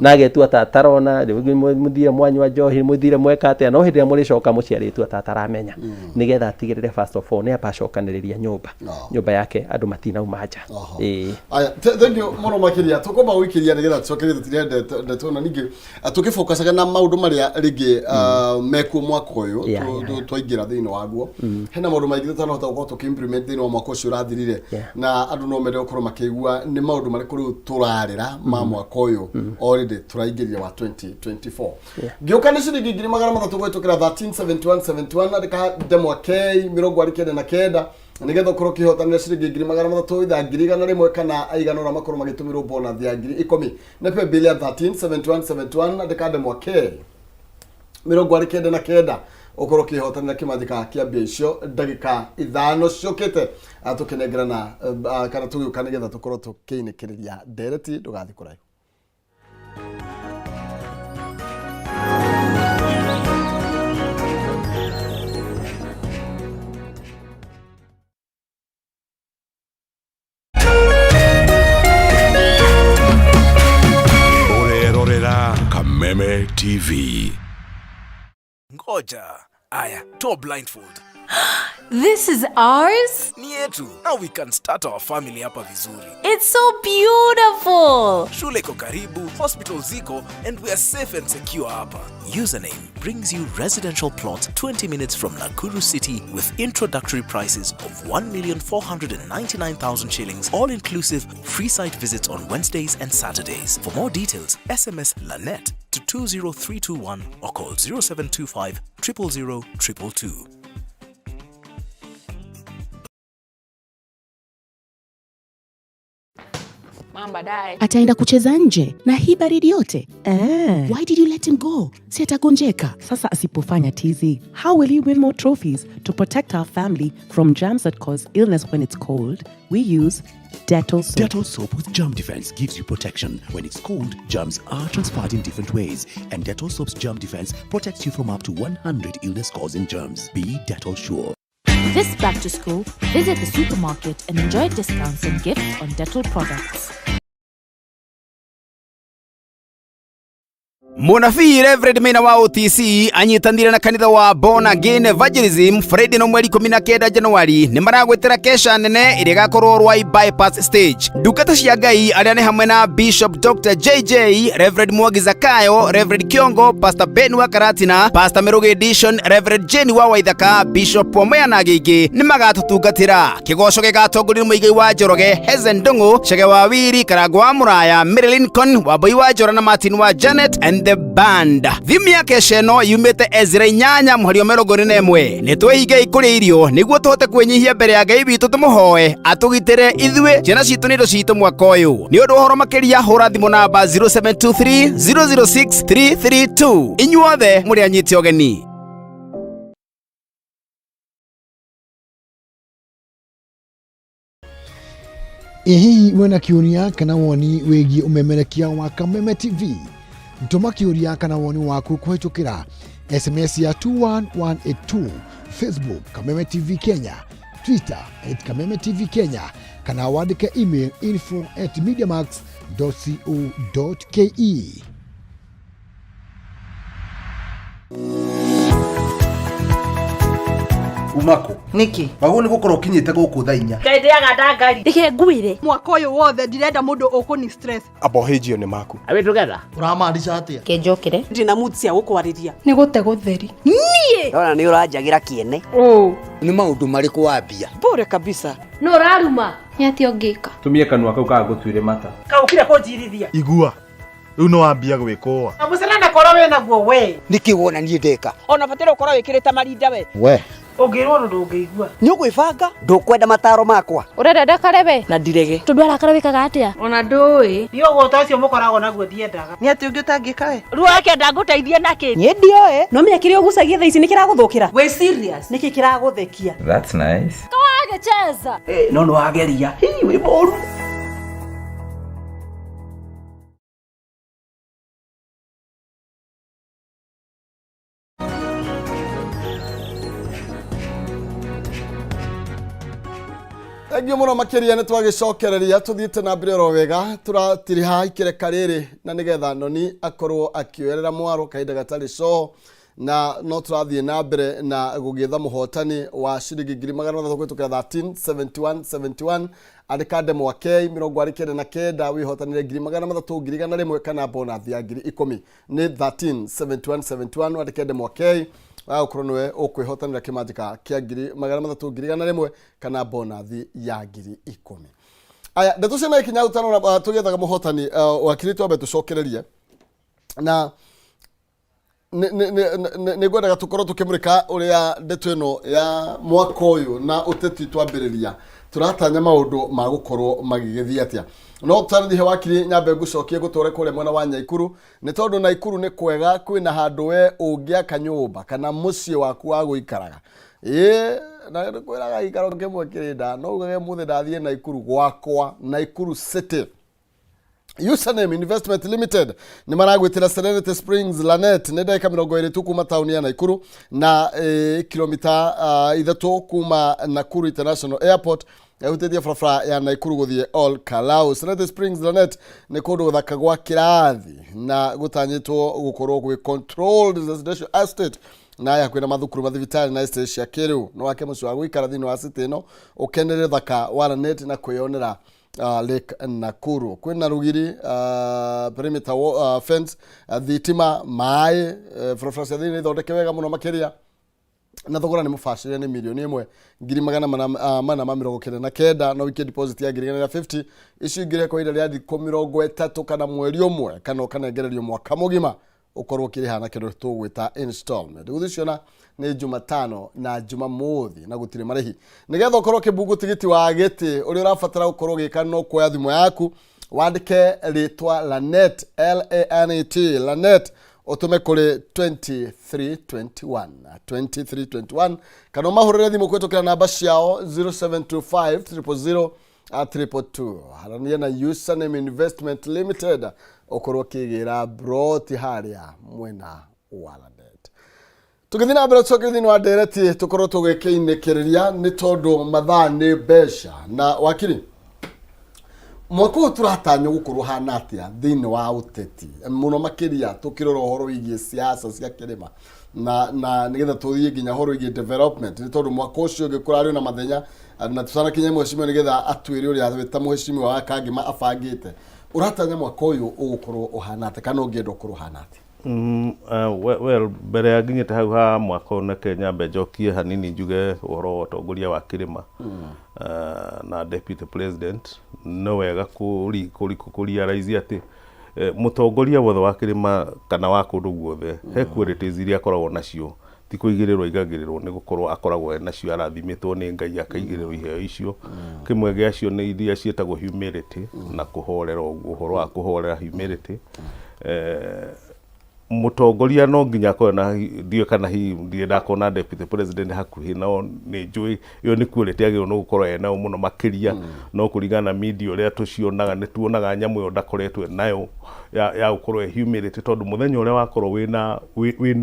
na agetua ta atarona mũthire mwanyua njohi mũthire mweka atĩa, no hĩndĩ ĩrĩa mũrĩcoka mũciari etua ta ataramenya, nĩgetha atigĩrĩre first of all nĩ abacokanĩrĩria nyũmba yake andũ matinauma nja. Aya, thank you mũno makĩria, tũkomba gũikĩria nĩgetha tũcokerie tũtirende tuona ningĩ tũkĩfocusaga na maũndũ marĩa rĩngĩ mekuo mwaka ũyũ twaingĩra thĩinĩ waguo. Hena maũndũ maingĩ tũtanahota gũkorwo tũkĩ-implement thĩinĩ wa mwaka ũcio ũrathirire, na andũ no mende gũkorwo makĩigua nĩ maũndũ marĩkũ rĩu tũrarĩra ma mwaka ũyũ already tũraingĩria wa 2024. Ngĩũka nĩ ciringi 300 gwĩtũkĩra 137171 na ndĩka ndemwa K 29 nĩgetha ũkorwo ũkĩhotanĩra ciringi 300 ithaa 100 kana aigana ũrĩa makorwo magĩtũmĩrwo bonus ya 10,000 na paybill ya 137171 na ndĩka ndemwa K 29 ukorwo kihotanira kimathika kia mbia icio ndagika 5 ciokete atukinegerana kana tugiuka nigetha tukorwo tukiinikiriria ndereti ndugathi kuraihu. Orerorera Kameme TV. Ngoja. Aya, toa blindfold. This is ours? Ni yetu. Now we can start our family hapa vizuri. It's so beautiful. Shule iko karibu, hospital ziko, and we are safe and secure hapa. Username brings you residential plot 20 minutes from Nakuru City with introductory prices of 1,499,000 shillings, all inclusive, free site visits on Wednesdays and Saturdays. For more details, SMS Lanet to 20321 or call 0725 000 222. Ataenda kucheza nje na hii baridi yote. Why did you let him go? Si atagonjeka. Sasa asipofanya tizi, how will he win more trophies? To protect our family from germs that cause illness when it's cold, we use Dettol soap. Dettol soap with germ defense gives you protection. When it's cold, germs are transferred in different ways. And Dettol soap's germ defense protects you from up to 100 illness-causing germs. Be Dettol sure. This back to school, visit the supermarket and enjoy discounts and gifts on Dettol products. Munabii Reverend Maina wa OTC anyitanire na kanitha wa Born Again Evangelism Friday no mweri 19 Januari ni maragwetera kesha nene ire gakorwo rwa bypass stage. Ndungata cia Ngai aria ni hamwe na Bishop Dr. JJ, Reverend Mwangi Zakayo, Reverend Kiongo, Pastor Ben wa Karatina, Pastor Miruge Edition, Reverend Jenny wa Waithaka, Bishop Omaya na Gigi ni magatutungatira. Kigoco gigatongorio muigai wa Njoroge, Hezen Ndungu, Chege wa Wiri, Karagwa Muraya, Mary Lincoln, Waboi wa Njora na Martin wa Janet and the band. Thimi ya kesheno yumite Ezra Nyanya muhario 41. Nitwehige ikuri irio niguo tuhote kwenyihia mbere ya Ngai witu tumuhoe atugitire ithwe ciana citu nindo citu mwaka uyu. Ni undu horo makiria hura thimu namba 0723 006 332. Inyuothe muri anyiti ogeni. Hihi wena kiuria kana woni wigi umemerekia wa Kameme TV? Ntuma kiuria kana woni waku kuhitukira SMS ya 21182, Facebook Kameme TV Kenya, Twitter @Kameme TV Kenya, kana wandike email info@mediamax.co.ke. Umako. Niki. Wagu ni gukora ukinyite guku thaa 4. Kaithiaga ndangari. Ike nguire. Mwaka uyu wothe ndirenda mundu ukuni stress. Abohejio ni maku. Are we together? Uramaanisha atia? Kenjokere. Ndina mood cia gukwariria. Ni gute gutheri. Nie. Ona ni uranjagira kiene. Ni maundu mariku wambia. Bure kabisa. No raruma. Ni ati ongika. Tumie kanua kau ka gutuire mata. Kaukire kunjirithia. Igua. Riu no wambia gwikoa. Amucelana koro we naguo we. Niki wona nie ndeka. Ona batire ukoro wikirite marinda we. We. Ungirwo ndungigua. Ni ugwibanga? Ndukwenda mataro makwa. Urenda ndakarebe? Na ndirege. Tundu arakarabikaga atia? Ona ndui. Ni uguo ucio mukoragwo naguo thiendaga. Ni ati ungi utangika we. Ruo yake ndanguteithie naki. Ni ndioe. No menya kiri ugucagia thaa ici ni kiraguthukira. We serious? Niki kiraguthekia. That's nice. Kawage cheza. No wageria. Hii we moru. Egyo muno makiria nitwagicokereria tuthiite na mbere ro wega turatiriha ikireka riri na nigetha Noni akorwo akioerera mwaro kahinda gatari so na no turathie na mbere na gugitha muhotani wa ciringi 300 kwitukira 1371 andika demo wake mirongo arikene na kenda wihotanire 300 kana bonus ya 10,000 ni 137171 andika demo wake ukorwo niwe ukwihotanira kimanjika kia 300 kana bonus ya 10,000. Aya ndeto cia ikinya utano na tugethaga muhotani wakirito abe tucokererie na ne gwendaga tukorwo tukimurika uria ndeto ino ya mwaka uyu na uteti twambiriria turatanya maundu ma gukorwo magigithia atia no tarithi wakiri nyambe gucokie gutore kule mwena wa Nyaikuru ni tondu Naikuru ni kwega kwina handu we ungiaka nyumba kana mucie waku wa guikaraga na kwiraga ikaro kemwe kirinda no ugage muthe ndathie Naikuru gwakwa Naikuru City. Username Investment Limited ni maragwitira Serenity Springs Lanet ni dakika 20 kuma tauni ya Naikuru na kilomita 3 kuma Nakuru International Airport yahutetia farafara ya Naikuru guthie All Kalau. Serenity Springs Lanet ni kundu guthaka gwa kirathi na gutanyitwo gukorwo gwi controlled residential estate na ya kwina mathukuru mathivitari na estate cia kiriu no wake mucio wa gwikara thini wa city no ukenere thaka wa Lanet na kwiyonera Lake Nakuru kwina rugiri perimeter fence thitima mai frofrasa thini thondeke wega muno makiria na thogora ni mufashire ni milioni 1,499 no wiki deposit ya 50 ici ingire kwa ida ya 30 kana mweri umwe kana kanegererio mwaka mugima ukorwo kirihana kindu tugwita installment guthiciona ni Jumatano na Jumamothi na gutire marehi nigetha ukorwo kibungu tigiti wa giti uri urafatara ukorwo gika no kuoya thimu yaku wandike ritwa Lanet LANET Lanet utume kuri 2321 kana mahurire thimu kwitokera namba ciao 0725 000 harania na Username Investment Limited ukorwo kigira broti haria mwena wa Lanet. Tugithina mbere tucokereria wa dereti tukorwo tugekeinikireria ni tondu mathaa ni besha na wakiri mwako turatanya gukorwo hana atia thini wa uteti muno makiria tukirora horo wigie siasa cia kirima na nigetha tuthie nginya horo wigie development ni tondu mwako ucio ngikura ari na mathenya na tusana kinya mweshimio nigetha atwire uri athwita mweshimio wa kangima afangite uratanya mwako uyu ugukorwo uhana atia kana ungienda ukorwo hana atia? Well, mbere ya nginyite hau ha mwaka na Kenya mbejokie hanini njuge uhoro wa tongoria wa kirima na deputy president no wega kuria raisi ati mutongoria wothe wa kirima kana wa kundu guothe he qualities iria akoragwo nacio ti kuigirirwo igagirirwo ni gukorwo akoragwo nacio arathimitwo ni Ngai akaigirirwo iheo icio kimwe gia cio ni iria cietagwo humility na kuhorera uhoro wa kuhorera humility mutongoria no nginya kona ndio kana ndio ndakona deputy president hakuhi no ni njui iyo ni quality agiro no gukorwo ena muno makiria no kuringana media uria tucionaga ni tuonaga nyamu yo ndakoretwe nayo ya gukorwo humility tondu muthenya uria wakorwo wina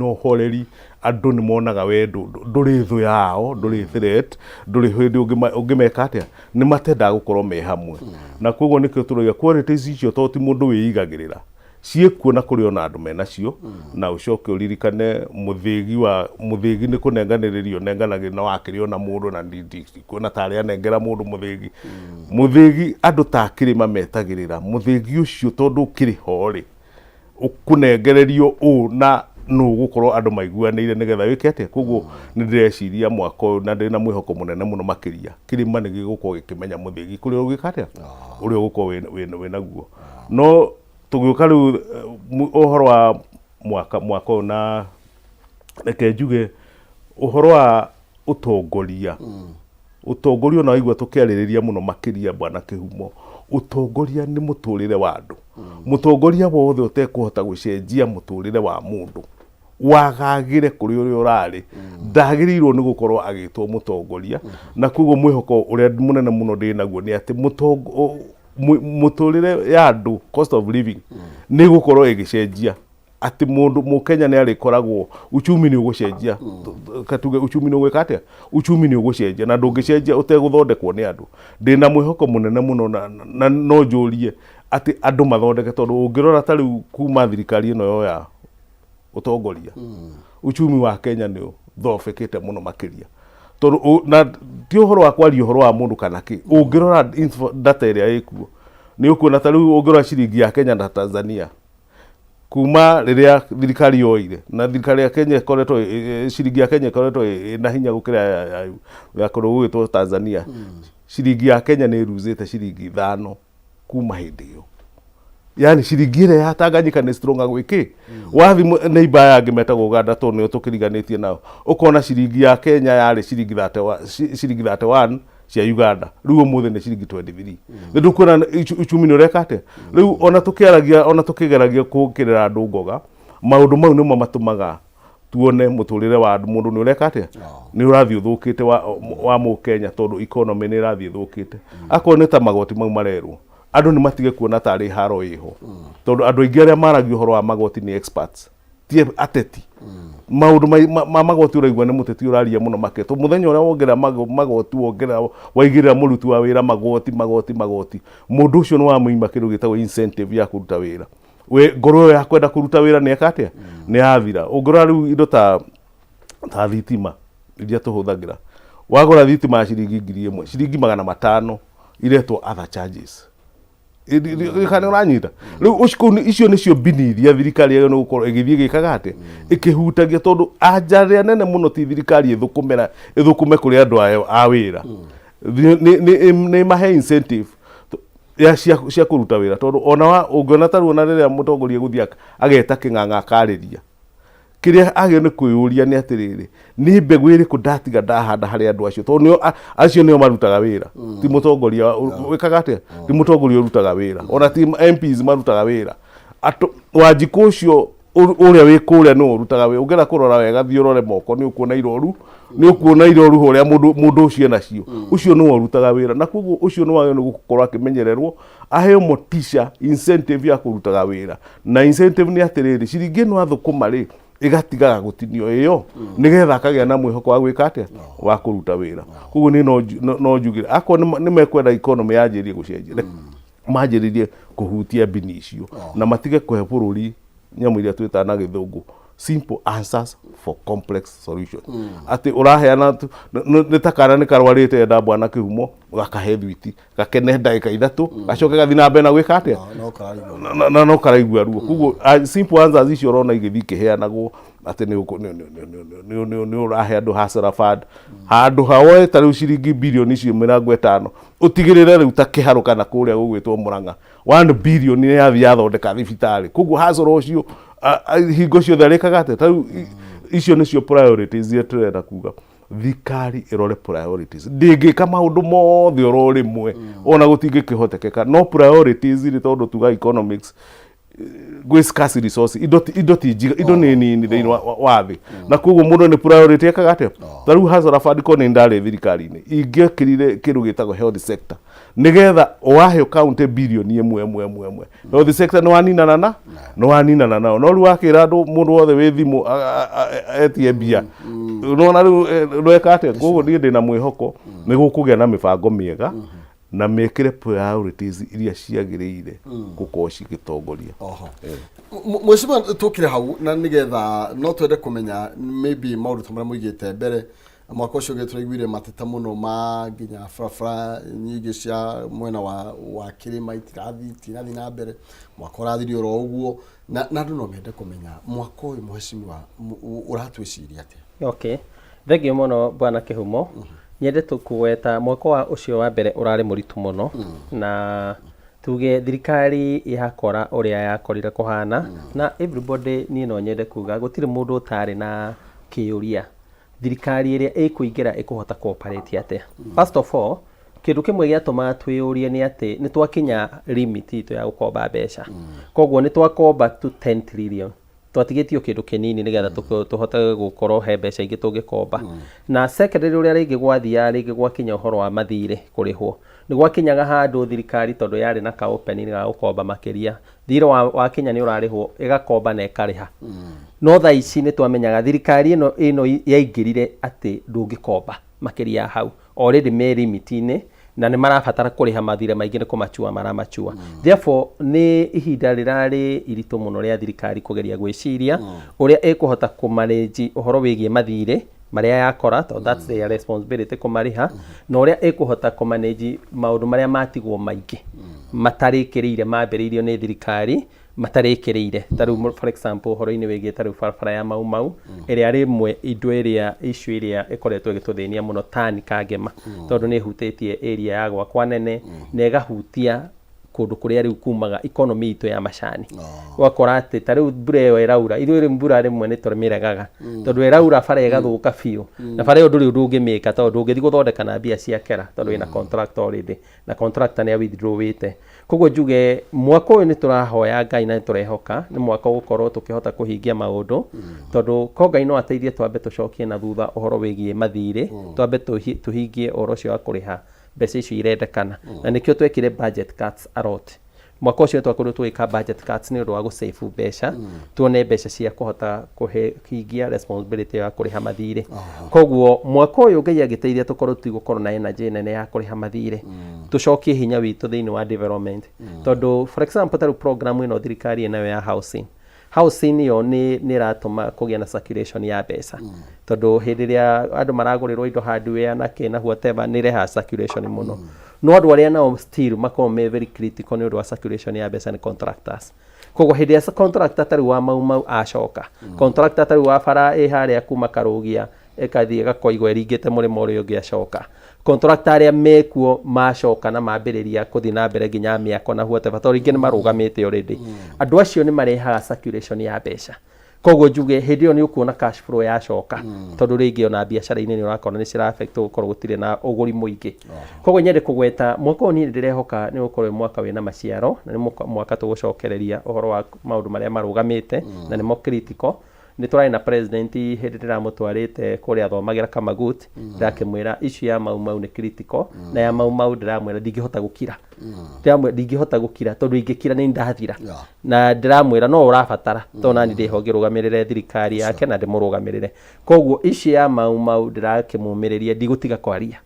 uhoreri andu ni monaga wendo nduri thu yao nduri threat nduri hindi ungimeka atia ni matenda gukorwo me hamwe na koguo nikio turoya qualities icio toti mundu wiigagirira ciekuo na kũrĩ ona andũ menacio na ũcoke ũririkane mũthĩgi nĩ kũnenganĩrĩrio nenganagĩrĩ na wakĩrĩ ona mũndũ na kuona tarĩ anengera mũndũ mũthĩgi andũ ta kĩrĩma metagĩrĩra mũthĩgi ũcio tondũ ũkĩrĩ ho-rĩ ũkũnengererio na no gũkorwo andũ maiguanĩire nĩgetha wĩke atĩa. Koguo nĩ ndĩreciria mwaka ũyũ na ndĩ na mwĩhoko mũnene mũno makĩria kĩrĩma nĩ gĩgũkorwo gĩkĩmenya mũthĩgi kũrĩa ũgĩka atĩa ũrĩa ũgũkorwo wĩ naguo. No tũgĩũka rĩu ũhoro wa mwaka ũyũ na reke njuge ũhoro wa ũtongoria ona waigua tũkĩarĩrĩria mũno makĩria bwana Kĩhumo, ũtongoria nĩ mũtũrĩre wa andũ. Mũtongoria wothe ũtekũhota gũcenjia mũtũrĩre wa mũndũ wagagĩre kũrĩ ũrĩa ũrarĩ ndagĩrĩirwo nĩ gũkorwo agĩtwo mũtongoria. Na koguo mwĩhoko ũrĩa mũnene mũno ndĩ naguo nĩ atĩ mũtũrĩre ya andũ, cost of living nĩ gũkorwo ĩgĩcenjia, atĩ mũndũ Mũkenya nĩ arĩkoragwo uchumi nĩ ũgũcenjia, katuge uchumi nĩ ũgwĩka atĩa, uchumi nĩ ũgũcenjia na ndũngĩcenjia ũtegũthondekwo nĩ andũ. Ndĩna mwĩhoko mũnene mũno na no njũrie atĩ andũ mathondeke, tondũ ũngĩrora ta rĩu kuma thirikari ĩno yoya ũtongoria uchumi wa Kenya nĩ ũthofekete mũno makĩria, tondũ na ti ũhoro wa kwaria ũhoro wa mũndũ kana kĩ. Ũngĩrora data ĩrĩa ĩkuo nĩ ũkuona ta rĩu ũngĩrora ciringi ya Kenya na Tanzania kuma rĩrĩa thirikari yoire na thirikari ya Kenya ĩkoretwo ciringi ya Kenya ĩkoretwo na hinya gũkĩra ya kũrũgwo gwĩtwo Tanzania. Ciringi ya Kenya nĩ ĩruzĩte ciringi 5 kuma hĩndĩ ĩyo. Yani ciringi ĩrĩa ya Tanganyika nĩ stronger gwĩkĩ. Wathi neighbor yangĩ metagwo Uganda tondũ nĩo tũkĩriganĩtie nao, ũkona ciringi ya Kenya yarĩ ciringi 31 cia Uganda, rĩu ũmũthĩ nĩ ciringi 23. Nĩ ndũkuona uchumi nĩ ũreka atĩa. Rĩu ona tũkĩgeragia kũkĩrĩra andũ ngoga, maũndũ mau nĩmo matũmaga tuone mũtũrĩre wa mũndũ nĩ ũreka atĩa, nĩ ũrathiĩ ũthũkĩte wa Mũkenya, tondũ economy nĩ ĩrathiĩ ĩthũkĩte. Akorwo nĩ ta magoti mau marerwo andũ nĩ matige kuona tarĩ haro ĩho, tondũ andũ aingĩ arĩa maragia ũhoro wa magoti nĩ experts, ti ateti. Maũndũ ma magoti ũraigua nĩ mũteti ũraria mũno maketo. Mũthenya ũrĩa wongerera magoti waigĩrĩra mũruti wa wĩra magoti, mũndũ ũcio nĩ wamũima kĩndũ gĩtagwo incentive ya kũruta wĩra. Ngoro ya kwenda kũruta wĩra nĩ eka atĩa, nĩ yathira. Ũngĩrora rĩu indo ta thitima iria tũhũthagĩra, wagũra thitima ya ciringi 1,000, ciringi 500 iretwo other charges. Kana ũranyita rĩu icio nĩcio bini iria thirikari ĩyo nĩ gũkorwo ĩgĩthiĩ gĩkaga atĩ ĩkĩhutagia, tondũ ajarĩa nene mũno ti thirikari ĩthũkume kũrĩ andũ a wĩra, nĩ mahe incentive cia kũruta wĩra. Tondũ ona ũngĩona ta rĩu rĩrĩa mũtongoria gũthiĩ ageta kĩng'ang'a akarĩria, kĩrĩa agĩrĩirwo nĩ kwĩyũria nĩ atĩrĩrĩ, nĩ mbegũ ĩrĩkũ ndatiga ndahanda harĩ andũ acio, tondũ acio nĩo marutaga wĩra, ti mũtongoria wĩkaga atĩa, ti mũtongoria ũrutaga wĩra, ona ti MPs marutaga wĩra. Wanjikũ ũcio ũrĩa wĩ kũrĩa nĩ ũrutaga wĩra. Ũngĩra kũrora wega thiĩ ũrore moko nĩ ũkuona iroru ũrĩa mũndũ ũcio nacio, ũcio nĩ ũrutaga wĩra. Na koguo ũcio nĩ wagĩrĩirwo nĩ gũkorwo akĩmenyererwo, aheo motisha, incentive ya kũrutaga wĩra. Na incentive nĩ atĩrĩrĩ, ciringi ĩno athũkũma rĩ igatigaga gũtinio ĩyo nĩgetha akagĩa na mwĩhoko wa gwĩka atĩa, wa kũruta wĩra. Koguo no njugire akorwo nĩ mekwenda economy yanjĩrĩrie gũcenjia, manjĩrĩrie kũhutia bini icio na matige kũhe bũrũri nyamũ iria twĩtaga na gĩthũngũ simple answers for complex solutions. Atĩ ũraheana nĩ ta kana nĩ karwarĩte enda Bwana Kĩhumo gakahe thwiti gakene ndagĩka 3 gacoke gathi na mbere na gwĩka atĩa, no karaigua ruo. Koguo simple answers icio ũrona igĩthiĩ kĩheanagwo atĩ nĩ ũrahe andũ hasara fund handũ haoe ta rĩu ciringi birioni icio 50 ũtigĩrĩre rĩu ta kĩharo kana kũrĩa gũgwĩtwo Mũrang'a 1 billion nĩ yathi yathondeka thibitarĩ. Koguo hasara ũcio hingo ciothe arĩkaga atĩ ta rĩu icio nĩcio priorities iria tũrenda kuga thikari ĩrore priorities. Ndĩngĩka maũndũ mothe oro rĩmwe ona gũtingĩkĩhotekeka, no priorities nĩ tondũ tuga economics gwĩ scarce resource, indo nĩ nini thĩinĩ wa thĩ, na koguo mũndũ nĩ priority ekaga atĩa. Ta rĩu hasara fund ko nĩ ndarĩ thirikari-inĩ ingĩakĩrire kĩndũ gĩtagwo health sector, nĩgetha wahe county birioni ĩmwe health sector nĩ waninana nao, no rĩu wakĩra andũ mũndũ wothe wĩ thimũ etie mbia, nona rĩu rweka atĩa. Koguo niĩ ndĩna mwĩhoko nĩ gũkũgĩa na mĩbango mĩega na mekire priorities iria ciagĩrĩire gũkorwo cigĩtongoria. Mheshimiwa tukire hau na nigetha no twende kumenya maybe maundu tamara muigite mbere mwaka ucio gituraiguire mateta muno ma nginya barabara nyingi cia mwena wa kirima itirathi na mbere mwaka urathirio ro uguo na andu no mende kumenya mwaka uyu mheshimiwa uratwiciria atia. Okay, thengio muno bwana Kihumo. Nyende tukugweta mwaka wa ucio wa mbere urari muritu muno na tuge thirikari ihakora uria yakorire kuhana na everybody ni no nyende kuga gutire mundu utari na kiuria thirikari iria ikuingira ikuhota cooperate atia. First of all, kindu kimwe giatuma twiyurie ni ati ni twakinya limit ito ya gukomba mbeca. Koguo ni twakomba to 10 trillion. Twatigitio kindu kinini nigetha tuhote gukorwo he mbeca ingi tungikomba. Na secondary uria ringi gwathia ringi gwakinya uhoro wa mathire kurihwo. Ni gwakinyaga handu thirikari tondu yari na ka opening ga gukomba makiria. Thiro wa Kenya ni urarihwo igakomba na ikariha. No tha ici ni twamenyaga thirikari ino yaingirire ati ndungikomba makiria hau. Already me limit-ini na ni marabatara kuriha mathire maingi ni kumachua maramachua. Therefore ni ihinda rirari iritu muno ria thirikari kugeria gwiciria uria ikuhota kumanage uhoro wigie mathire maria yakora, that's their responsibility kumariha, na uria ikuhota kumanage maundu maria matigwo maingi matarikiriire mambiriirio ni thirikari matarikiriire. Taru for example horo-ini wigie taru barabara ya Mau iria rimwe indo iria issue iria ikoretwo igituthinia muno tani Kangema tondu ni hutitie area ya gwakwa nene na igahutia kundu kuria riu kumaga economy ito ya macani wakora ati tariu mbura iyo iraura iri mbura rimwe ni turimiragaga tondu iraura bara igathuka biu na bara iyo nduri ndungimika tondu ndungithi guthondeka na mbia cia kera tondu ina contract already na contractor ni withdrawite. Koguo njuge mwaka uyu ni turahoya Ngai na turehoka ni mwaka gukorwo tukihota kuhingia maundu tondu ko Ngai no ateithie twambe tucokie na thutha uhoro wigie mathire twambe tuhingie uhoro cio wa kuriha mbeca icio irendekana na nikio twekire budget cuts a lot. Mwaka ucio twakorwo twika budget cuts ni undu wa gusave mbeca tuone mbeca cia kuhota kuhingia responsibility ya kuriha mathire. Koguo mwaka uyu Ngai agiteithia tukorwo tigukorwo na energy nene ya kuriha mathire tucokie hinya witu thiini wa development tondu for example taru program ino thirikari nayo ya housing yo ni ratuma kugia na circulation ya mbeca tondu hindi ria andu maragurirwo indo hardware na kina whatever ni reha circulation muno no andu aria nao still makorwo me very critical ni undu wa circulation ya mbeca ni contractors. Koguo hindi ya contractor taru wa Mau acoka contractor taru wa bara haria kuma Karugia ekathie gakoigwa iringite murimo uri ungi acoka contractor aria mekuo macoka na mambiriria kuthi na mbere nginya miako na whatever tondu ingi ni marugamite already andu acio ni marehaga circulation ya mbeca. Koguo njuge hindi iyo ni ukuona cash flow yacoka tondu ringi ona biacara-ini ni urakona ni cira affect gukorwo gutire na uguri muingi. Koguo nyende kugweta mwaka uyu ni ndirehoka ni gukorwo mwaka wina maciaro na ni mwaka tugucokereria uhoro wa maundu maria marugamite na ni mo critical. Ni turai na president hindi ndiramutwarite kuria thomagira Kamagut ndakimwira issue ya Mau ni critical na ya Mau ndiramwira ndingihota gukira ndingihota gukira tondu ingikira ni ndathira na ndiramwira no urabatara tondu nani ndihoge rugamirire thirikari yake na ndimurugamirire. Koguo issue ya Mau ndirakimumiriria ndigutiga kwaria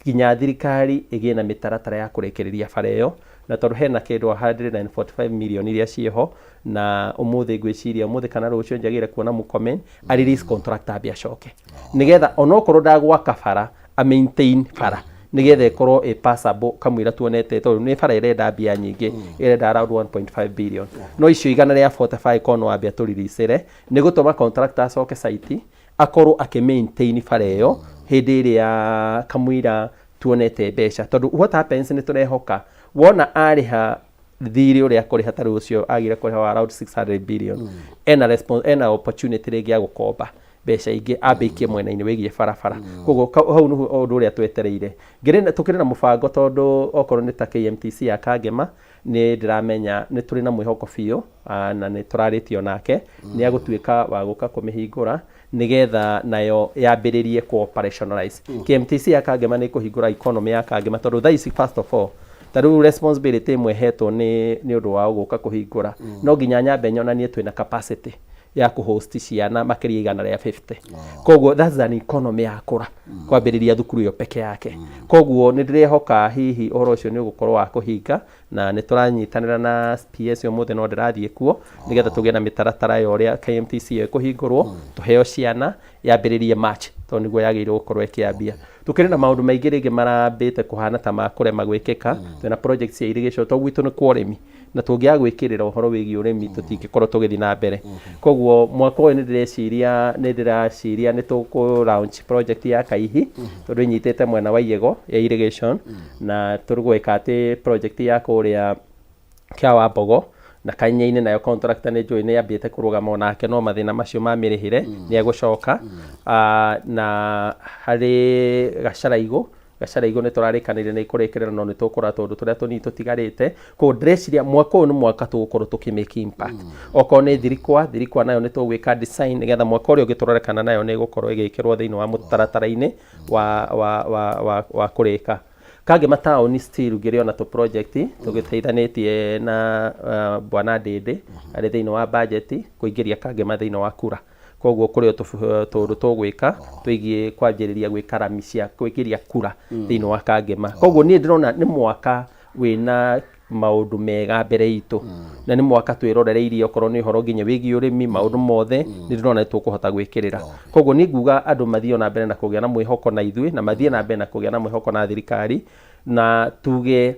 kinya thirikari igie na mitaratara ya kurekereria bara iyo na tondu hena kindu 145 million iria cieho na umuthi gwiciria umuthi kana rucio njagire kuona mu comment a release contractor biacoke nigetha onokorwo ndagwaka bara a maintain bara nigetha ikorwo passable kamwira tuonete tondu ni bara irenda mbia nyingi irenda around 1.5 billion no icio igana ria 45 kono ambia tu release ni gutuma contractor acoke site akorwo akimaintain bara iyo hindi iria kamwira tuonete mbeca tondu what happens ni turehoka wona ariha thiri uria kuriha taru ucio agira kuriha around 600 billion ena opportunity rigi ya gukomba mbeca ingi ambikie mwena-ini wigie barabara. Koguo hau ni undu uria twetereire ngirenda tukire na mubango tondu okorwo ni ta KMTC ya Kangema ni ndiramenya ni turi na mwihoko biu na ni turaritio nake ni agutuika wa guka kumihingura nigetha nayo yambiririe ku operationalize KMTC ya Kangema ni kuhingura economy ya Kangema tondu thaisi first of all taru responsibility mwehetwo ni undu wa guka kuhingura no nginya nyambe nyonanie twina capacity ya kuhost ciana makiria igana rĩa 50 koguo that's an economy ya kũra kwambĩrĩria thukuru ĩyo peke yake koguo nĩ ndĩrehoka hihi ũhoro ũcio nĩ ũgũkorwo wa kũhinga na nĩ tũranyitanĩra na PS ũmũthĩ no ndĩrathiĩ kuo nĩgetha tũgĩe na mĩtaratara ya ũrĩa KMTC ĩkũhingũrwo tũheo ciana yambĩrĩrie March tondũ nĩguo yagĩrĩirwo gũkorwo ĩkĩambia tukĩrĩ na maũndũ maingĩ rĩngĩ marambĩte kũhana ta makũrema gwĩkĩka twĩna project cia irrigation to gwitũ nĩ kwa ũrĩmi na tũngĩaga gwĩkĩrĩra ũhoro wĩgiĩ ũrĩmi tũtingĩkorwo tũgĩthiĩ na mbere koguo mwaka ũyũ nĩ ndĩraciria nĩ tũkũ launch project ya Kaihi tondũ inyitĩte mwena wa Igego ya irrigation na tũrũgwĩka atĩ project ya kũrĩa kĩa Wambogo na Kanya-inĩ nayo contractor nĩ njũĩ nĩ yambĩte kũrũgama onake no mathĩna macio ma mĩrĩhĩre nĩ egũcoka na harĩ Gacaraigũ nĩ tũrarĩkanĩire nĩ ikũrĩkĩrĩra no nĩ tũkũra tondũ tũrĩa tũnini tũtigarĩte kũu ndĩreciria mwaka ũyũ nĩ mwaka tũgũkorwo tũkĩmake impact okorwo nĩ thirikwa nayo nĩ tũgwĩka design nĩgetha mwaka ũrĩa ũngĩtũrorekana nayo nĩ ĩgũkorwo ĩgĩkĩrwo thĩinĩ wa mũtaratara-inĩ wa kũrĩka Kangema Town still ngĩrĩona tũ project tũgĩteithanĩtie na Bwana Ndĩndĩ arĩ thĩinĩ wa budget kũingĩria Kangema thĩinĩ wa kura koguo kũrĩ tũndũ tũgwĩka twĩgiĩ kwanjĩrĩria gwĩka rami cia kwĩgiria kura thĩinĩ wa Kangema koguo niĩ ndĩrona nĩ mwaka wĩna maũndũ mega mbere itũ na nĩ mwaka twĩrorereirie okorwo nĩ ũhoro nginya wĩgiĩ ũrĩmi maũndũ mothe nĩ ndĩrona nĩ tũkũhota gwĩkĩrĩra koguo nĩ nguga andũ mathiĩ na mbere na kũgĩa na mwĩhoko na ithuĩ na mathiĩ na mbere na kũgĩa na mwĩhoko na thirikari na tuge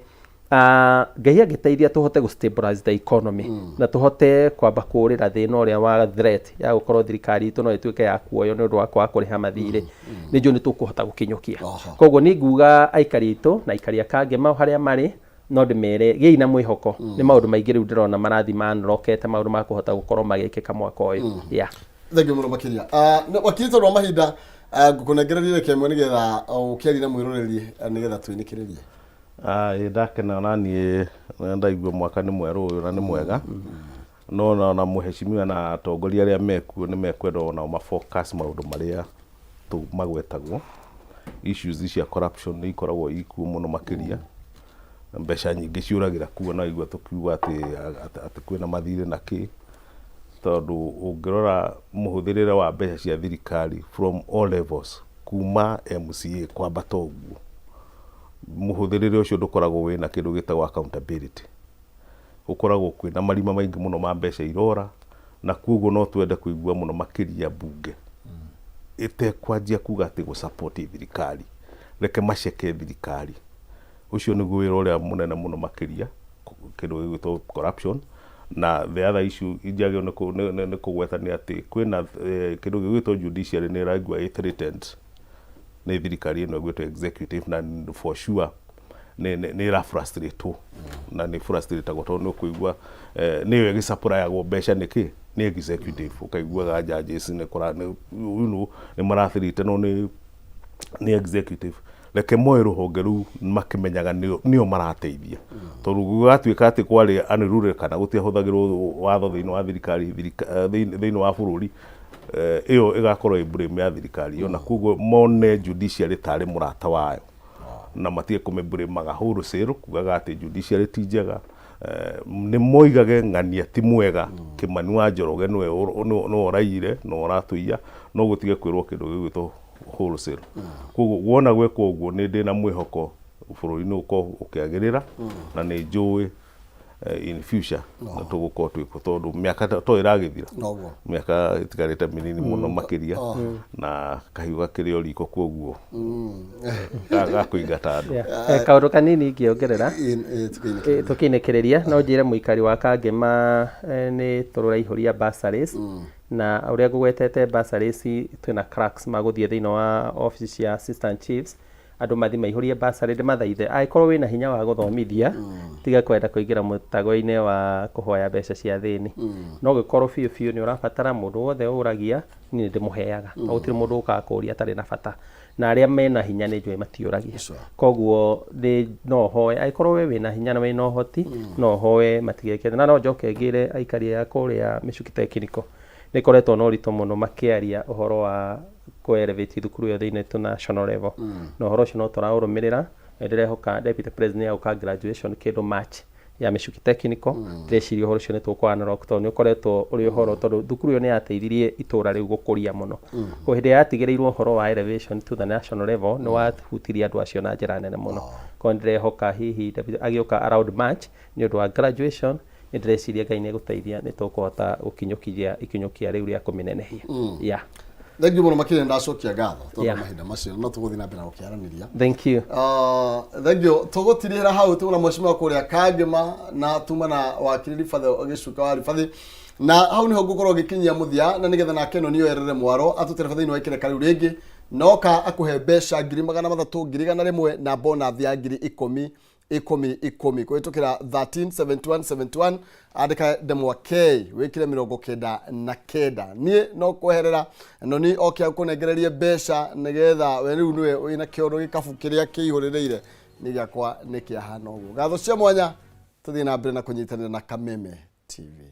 Ngai agĩteithia tũhote gũ-stabilize the economy na tũhote kwamba kũũrĩra thĩna ũrĩa wa threat ya gũkorwo thirikari itũ no ĩtuĩke ya kuoyo nĩ ũndũ wa kwaga kũrĩha mathirĩ nĩ njũĩ nĩ tũkũhota gũkinyũkia koguo nĩ nguga aikari itũ na aikari a Kangema harĩa marĩ no ndĩmere gĩi na mwĩhoko nĩ maũndũ maingĩ rĩu ndĩrona marathi manorokete maũndũ ma kũhota gũkorwo magĩkĩka mwaka ũyũ thengiũ mũno makĩria wakiri tondũ wa mahinda ngũkũnengereria kĩmwe nĩgetha ũkĩarire mwĩroreri nĩgetha twĩnĩkĩrĩrie ndakena naniĩ ndaigua mwaka nĩ mwerũ ũyũ na nĩ mwega no na mũheshimiwa na atongoria arĩa mekuo nĩ mekwenda onao mafocus maũndũ marĩa magwetagwo issues cia corruption nĩ ikoragwo ikuo mũno makĩria mbeca nyingĩ ciũragĩra kuo na igua tũkiuga atĩ kwĩna mathirĩ na kĩ tondũ ũngĩrora mũhũthĩrĩre wa mbeca cia thirikari from all levels kuma MCA kwambata ũguo mũhũthĩrĩre ũcio ndũkoragwo wĩna kĩndũ gĩtagwo accountability ũkoragwo kwĩna marima maingĩ mũno ma mbeca irora na kuoguo no twende kũigua mũno makĩria mbunge ĩtekwanjia kuga atĩ gũ-support thirikari reke maceke thirikari ũcio nĩguo wĩra ũrĩa mũnene mũno makĩria kĩndũ gĩgwĩtwo corruption na the other issue injagio nĩ kũgwetania atĩ kwĩna kĩndũ gĩgwĩtwo judiciary nĩ ĩraigua threatened nĩ thirikari ĩno ĩgwĩtwo executive na for sure nĩ ĩra frustrate na nĩ frustrate tondũ nĩ ũkũigua nĩyo ĩgĩcapũrayagwo mbeca nĩkĩ nĩ executive ũkaiguaga judges nĩ marathirite no nĩ executive reke moe rũhonge rũu makĩmenyaga nĩo marateithia tondũ gũgatuĩka atĩ kwarĩ unruly kana gũtiahũthagĩrwo watho thĩinĩ wa thirikari thĩinĩ wa bũrũri ĩyo ĩgakorwo ĩ blame ya thirikari ona kuoguo mone judiciary tarĩ mũrata wayo na matige kũmĩblamaga wholesale kugaga atĩ judiciary ti njega nĩ moigage ng'ania ti mwega Kĩmani wa Njoroge nĩwe ũraiyire no ũratũiya no gũtige kwĩrwo kĩndũ gĩgwĩtwo wholesale koguo wona gwĩkwo ũguo nĩ ndĩ na mwĩhoko bũrũri-inĩ ũkorwo ũkĩagĩrĩra na nĩ njũĩ in future na tũgũkorwo twĩkuo tondũ mĩaka to ĩragĩthira mĩaka ĩtigarĩte mĩnini mũno makĩria na kahiũ gakĩrĩ o riko kuoguo gakũingata andũ kaũndũ kanini ingĩongerera tũkĩinĩkĩrĩria no njĩre mũikari wa Kangema nĩ tũrũraihũria bursaries na ũrĩa ngũgwetete bursaries twĩna cracks magũthiĩ thĩinĩ wa office cia assistant chiefs andũ mathi maihũrie bursary ndĩmathaithe angĩkorwo wĩna hinya wa gũthomithia tiga kwenda kũingĩra mũtago-inĩ wa kũhoya mbeca cia thĩni no gĩkorwo biũ nĩ ũrabatara mũndũ wothe ũragia niĩ ndĩmũheaga no gũtirĩ mũndũ ũkaga kũũria atarĩ na bata na arĩa mena hinya nĩ njũĩ matiũragia koguo no hoe angĩkorwo we wĩna hinya na wĩna ũhoti no hoe matigekete na no njoke ngĩre aikari a kũrĩa Mĩcuki Technical nĩ koretwo na ũritũ mũno makĩaria ũhoro wa kũ-elevate thukuru ĩyo thĩinĩ to national level na ũhoro ũcio no tũraũrũmĩrĩra ndĩrehoka deputy president yagũka graduation kĩndũ March ya Michuki Technical ndĩreciria ũhoro ũcio nĩ tũkwana rock tondũ nĩ ũkoretwo ũrĩ ũhoro tondũ thukuru ĩyo nĩ yateithirie itũũra rĩu gũkũria mũno hĩndĩ ĩrĩa yatigĩrĩirwo ũhoro wa elevation to the national level nĩ wahutirie andũ acio na njĩra nene mũno koguo ndĩrehoka hihi agĩũka around March nĩ ũndũ wa graduation nĩ ndĩreciria Ngai nĩ egũteithia nĩ tũkũhota gũkinyũkia ikinyũkia rĩu rĩa kũmĩnenehia. Thank you muno makire ndacokia ngatho tondu mahinda macio no tuguthi na mbere na gukiaraniria. Thank you. Thank you tugutirira hau tuna mweshimiwa kuria Kangema na tuma na wakiri Rifathi ogicuka wa Rifathi na hau niho ngukorwo gikinyia muthia na nigetha na keno niyo erere mwaro atutere thini wa ikire kariu ringi noka akuhe mbeca 300,000 na bonus ya 10,000 kuhitukira 137171 andika demwa K wikire 99 nie no kweherera no ni okia kunengererie mbeca nigetha we riu niwe wina kiondo gikabu kiria kiihurireire ni giakwa ni kiahana uguo gatho cia mwanya tuthie na mbere na kunyitanira na Kameme TV.